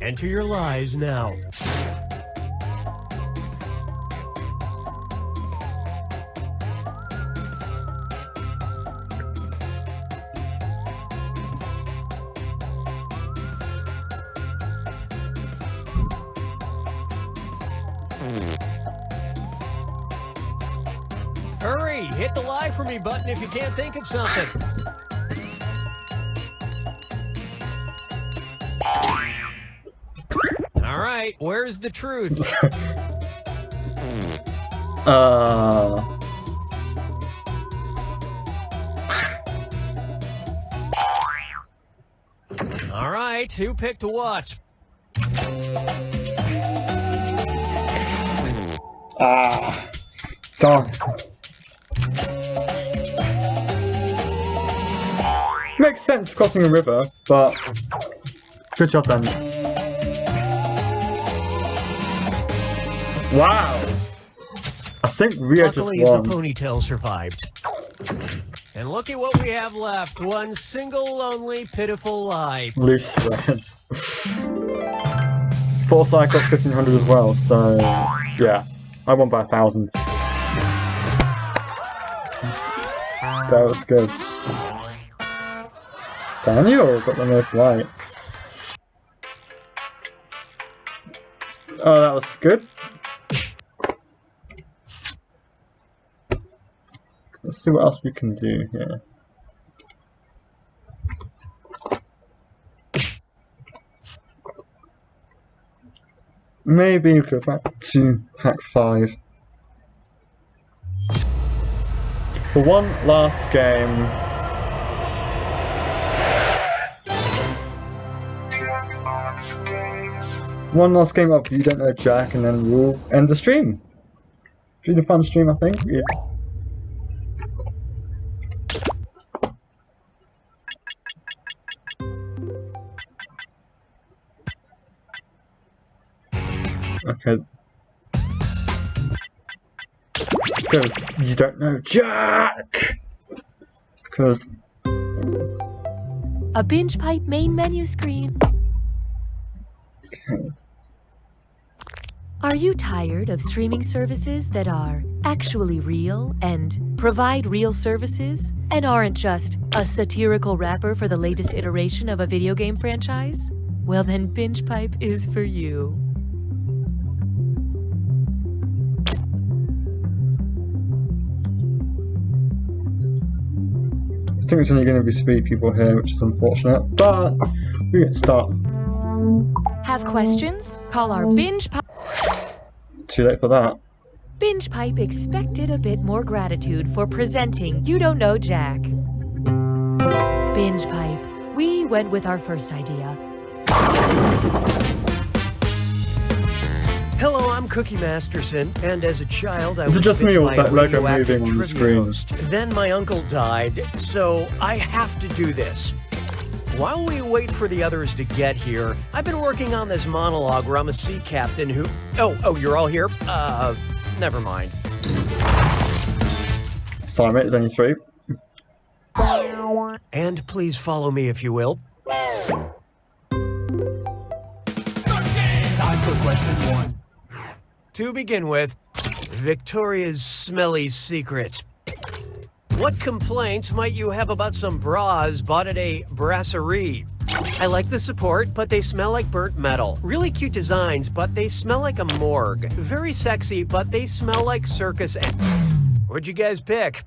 Enter your lies now. Hurry, hit the lie for me button if you can't think of something. All right, where's the truth? All right, who picked what? Darn. Makes sense crossing a river, but good job then. Wow. I think Ria just Luckily, won. the ponytail survived. And look at what we have left. One single, lonely, pitiful lie. Loose thread. Foresight got 1500 as well, so yeah. I won by 1,000. That was good. Daniel got the most likes. Oh, that was good. Let's see what else we can do here. Maybe go back to hack 5. For one last game. One last game of You Don't Know Jack, and then we'll end the stream. It's been a fun stream, I think. Yeah. Okay. Let's go. You Don't Know Jack! Because... A binge pipe main menu screen. Okay. Are you tired of streaming services that are actually real and provide real services and aren't just a satirical wrapper for the latest iteration of a video game franchise? Well then, Binge Pipe is for you. I think there's only going to be 3 people here, which is unfortunate, but we can start. Have questions? Call our Binge Pipe. Too late for that. Binge Pipe expected a bit more gratitude for presenting You Don't Know Jack. Binge Pipe. We went with our first idea. Hello, I'm Cookie Masterson, and as a child, I Is it was just bit me or by is that a logo radioactive moving on the trivia screen? host. Then my uncle died, so I have to do this. While we wait for the others to get here, I've been working on this monologue where I'm a sea captain who... Oh, you're all here? Never mind. Sorry mate, there's only 3. And please follow me if you will. Time for question 1. To begin with, Victoria's smelly secret. What complaint might you have about some bras bought at a brasserie? I like the support, but they smell like burnt metal. Really cute designs, but they smell like a morgue. Very sexy, but they smell like circus. What'd you guys pick?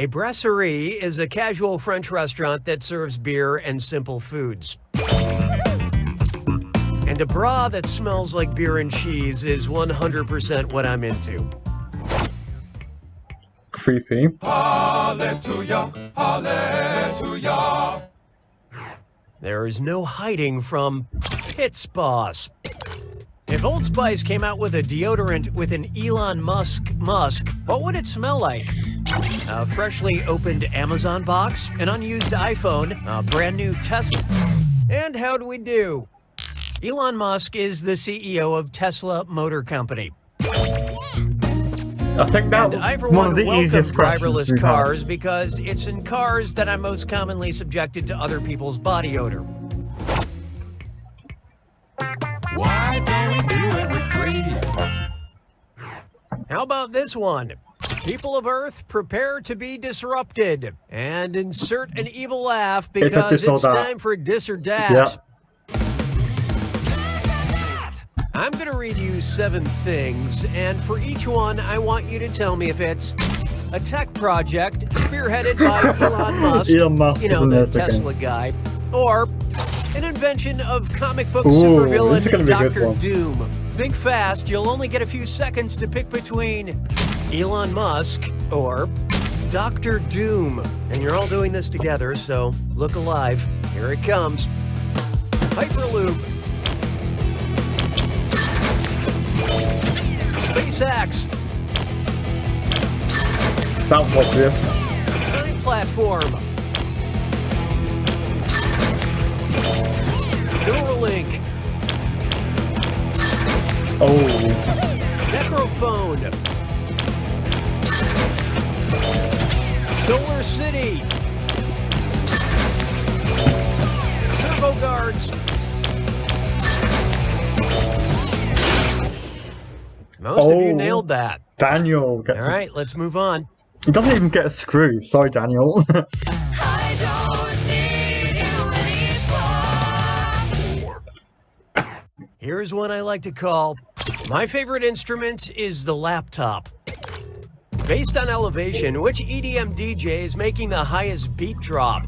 A brasserie is a casual French restaurant that serves beer and simple foods. And a bra that smells like beer and cheese is 100% what I'm into. Creepy. Hallelujah, hallelujah. There is no hiding from Pit's boss. If Old Spice came out with a deodorant with an Elon Musk, what would it smell like? A freshly opened Amazon box, an unused iPhone, a brand new Tesla. And how do we do? Elon Musk is the CEO of Tesla Motor Company. I think that was I, for one of one, the welcome easiest questions driverless we've cars because it's in cars that I'm most commonly subjected to other people's body odor. Why don't we do it with free? How about this one? People of Earth, prepare to be disrupted. And insert an evil laugh because this or it's that. time for Dis or Dat. Yep. I'm going to read you 7 things, and for each one, I want you to tell me if it's a tech project spearheaded by Elon Musk, Elon Musk you know, is in the this again. Tesla guy, or an invention of comic book Ooh, this is supervillain gonna be a good Dr. one. Doom. Think fast, you'll only get a few seconds to pick between Elon Musk or Dr. Doom. And you're all doing this together, so look alive. Here it comes. Hyperloop. SpaceX. That was obvious. Time platform. Neuralink. Oh. Necrophone. Solar City. Turbo Guards. Most of you nailed that. Daniel gets All right, let's move on. He doesn't even get a screw. Sorry, Daniel. Here's one I like to call, my favorite instrument is the laptop. Based on elevation, which EDM DJ is making the highest beat drop?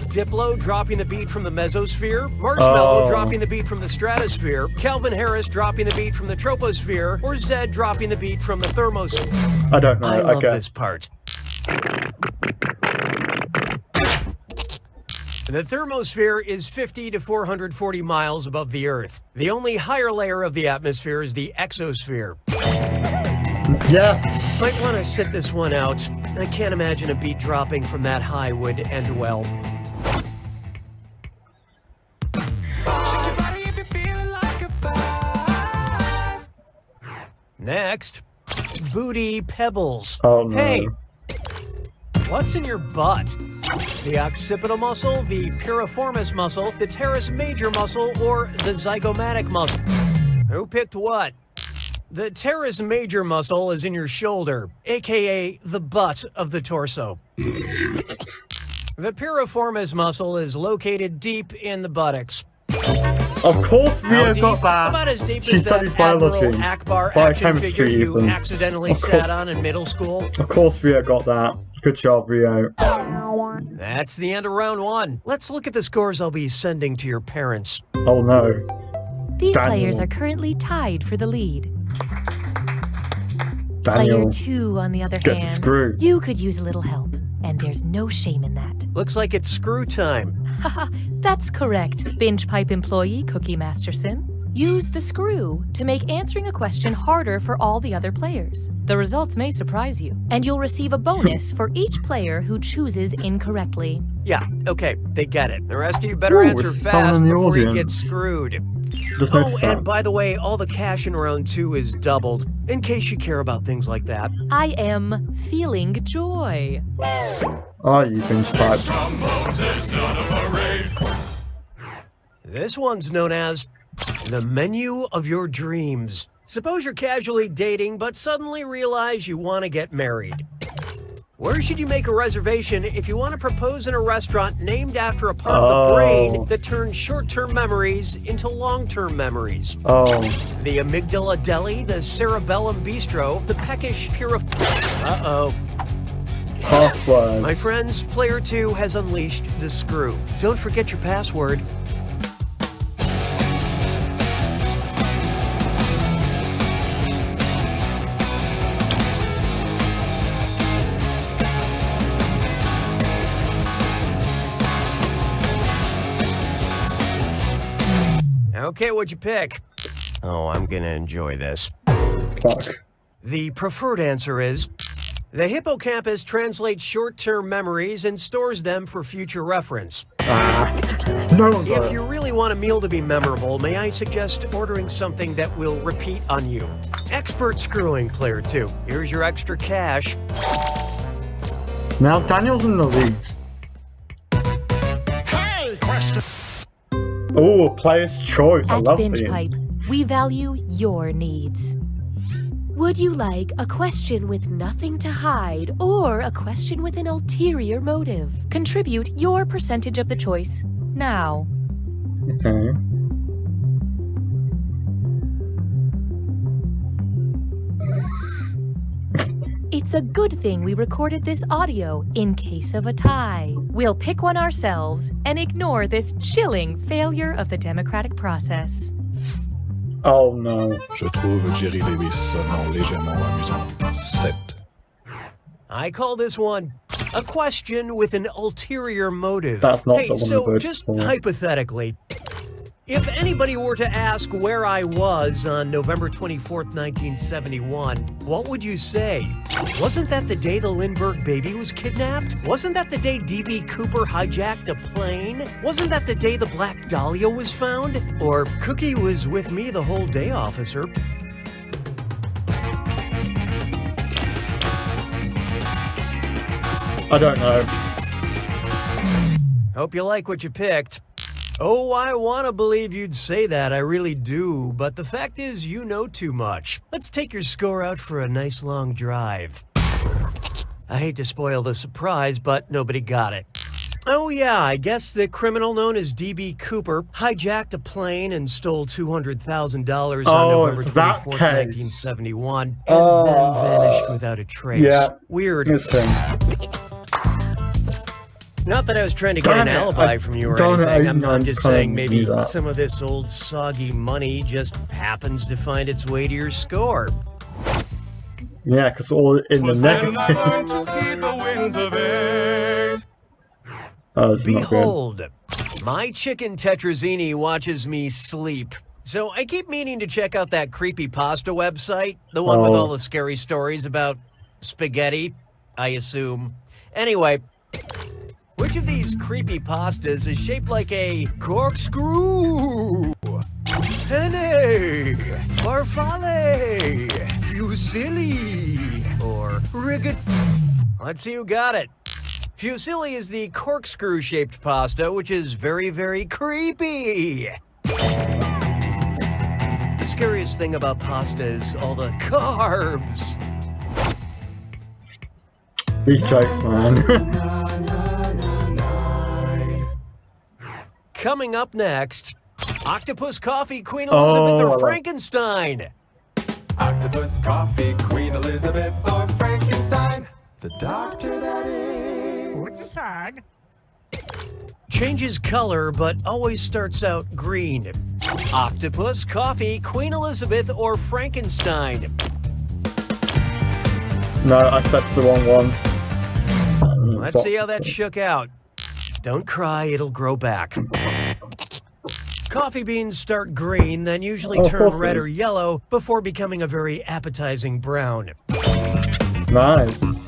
Diplo dropping the beat from the mesosphere, Marshmello dropping the beat from the stratosphere, Calvin Harris dropping the beat from the troposphere, or Zed dropping the beat from the thermosphere? I don't know. I love guess. this part. The thermosphere is 50 to 440 miles above the Earth. The only higher layer of the atmosphere is the exosphere. Yes. Might want to sit this one out. I can't imagine a beat dropping from that high would end well. Next, booty pebbles. Oh no. Hey, what's in your butt? The occipital muscle, the piriformis muscle, the teres major muscle, or the zygomatic muscle? Who picked what? The teres major muscle is in your shoulder, aka the butt of the torso. The piriformis muscle is located deep in the buttocks. Of course, How Rio deep? got that. About as deep She as that studied biology. Admiral Akbar action figure Biochemistry, you even. accidentally Of course. sat on in middle school. Of course, Rio got that. Good job, Rio. That's the end of round 1. Let's look at the scores I'll be sending to your parents. Oh no. These Daniel. players are currently tied for the lead. Daniel. Player 2, on the other gets hand, screwed. you could use a little help, and there's no shame in that. Looks like it's screw time. Haha, that's correct, Binge Pipe employee Cookie Masterson. Use the screw to make answering a question harder for all the other players. The results may surprise you, and you'll receive a bonus for each player who chooses incorrectly. Yeah, okay, they get it. The rest of you better Ooh, answer it's someone fast in the before you get audience. screwed. Just Oh, noticed that. and by the way, all the cash in round 2 is doubled, in case you care about things like that. I am feeling joy. Oh, you can type. Trombones is not a parade. This one's known as the menu of your dreams. Suppose you're casually dating, but suddenly realize you want to get married. Where should you make a reservation if you want to propose in a restaurant named after a part of the brain that turns short-term memories into long-term memories? Oh. The amygdala deli, the cerebellum bistro, the peckish purif... Uh-oh. Passwords. My friends, player 2 has unleashed the screw. Don't forget your password. Okay, what'd you pick? Oh, I'm gonna enjoy this. Fuck. The preferred answer is the hippocampus translates short-term memories and stores them for future reference. No one got If it. you really want a meal to be memorable, may I suggest ordering something that will repeat on you? Expert screwing, player 2. Here's your extra cash. Now Daniel's in the lead. Hey, question. Oh, player's choice. I At love Binge these. Pipe, we value your needs. Would you like a question with nothing to hide or a question with an ulterior motive? Contribute your percentage of the choice now. Okay. It's a good thing we recorded this audio in case of a tie. We'll pick one ourselves and ignore this chilling failure of the democratic process. Oh no. Je trouve Jerry Lewis seulement légèrement amusant. 7. I call this one a question with an ulterior motive. That's not hey, the one so we voted just for. hypothetically, if anybody were to ask where I was on November 24th, 1971, what would you say? Wasn't that the day the Lindbergh baby was kidnapped? Wasn't that the day D.B. Cooper hijacked a plane? Wasn't that the day the Black Dahlia was found? Or Cookie was with me the whole day, officer? I don't know. Hope you like what you picked. Oh, I want to believe you'd say that, I really do, but the fact is you know too much. Let's take your score out for a nice long drive. I hate to spoil the surprise, but nobody got it. Oh yeah, I guess the criminal known as D.B. Cooper hijacked a plane and stole $200,000 on November it's that 24th, case. 1971, and then vanished without a trace. Yeah. Weird. It's him. Not that I was trying to get an Damn it, alibi I from you or don't know, anything. I'm I'm just kinda saying maybe knew that. some of this old soggy money just happens to find its way to your score. Yeah, because all in the Was then I negative. learned to heed the winds of it. Oh, it's not good. Behold, my chicken tetrazzini watches me sleep. So I keep meaning to check out that creepypasta website, the one with Oh. all the scary stories about spaghetti, I assume. Anyway, which of these creepypastas is shaped like a corkscrew? Penne, farfalle, fusilli, or rigat... Let's see who got it. Fusilli is the corkscrew-shaped pasta, which is very, very creepy. The scariest thing about pasta is all the carbs. These jokes, man. Coming up next, Octopus Coffee, Queen Elizabeth, Oh, or Frankenstein? Octopus, coffee, Queen Elizabeth, or Frankenstein. The doctor that is. Changes color, but always starts out green. Octopus, Coffee, Queen Elizabeth, or Frankenstein? No, I said the wrong one. Let's see how that shook out. Don't cry, it'll grow back. Coffee beans start green, then usually Oh, turn red horses. or yellow before becoming a very appetizing brown. Nice.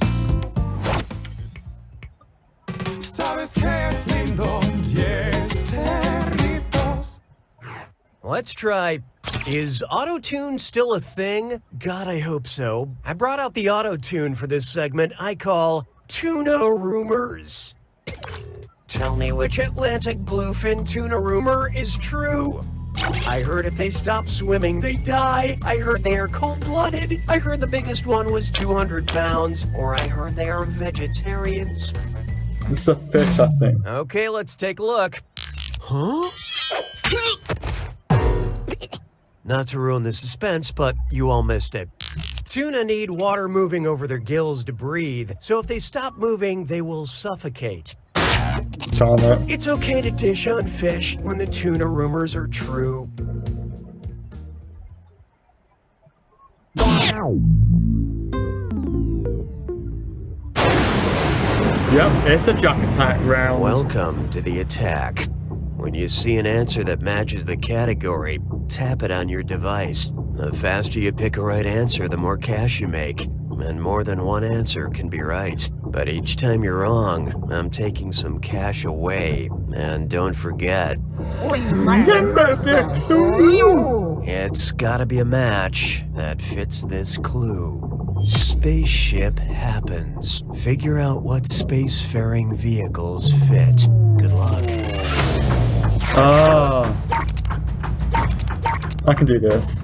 Sabes que es lindo, yes, perritos. Let's try, is auto-tune still a thing? God, I hope so. I brought out the auto-tune for this segment I call Tuna Rumors. Tell me which Atlantic bluefin tuna rumor is true. I heard if they stop swimming, they die. I heard they are cold-blooded. I heard the biggest one was 200 pounds. Or I heard they are vegetarians. This is a fish, I think. Okay, let's take a look. Huh? Not to ruin the suspense, but you all missed it. Tuna need water moving over their gills to breathe, so if they stop moving, they will suffocate. Darn it. It's okay to dish on fish when the tuna rumors are true. Yep, it's a jack attack round. Welcome to the attack. When you see an answer that matches the category, tap it on your device. The faster you pick a right answer, the more cash you make. And more than one answer can be right. But each time you're wrong, I'm taking some cash away. And don't forget, it's gotta be a match that fits this clue. Spaceship happens. Figure out what spacefaring vehicles fit. Good luck. Ah. I can do this.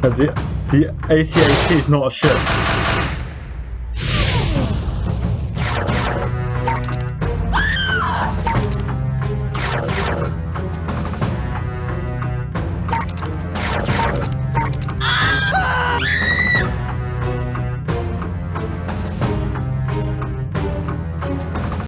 The AT-AT is not a ship.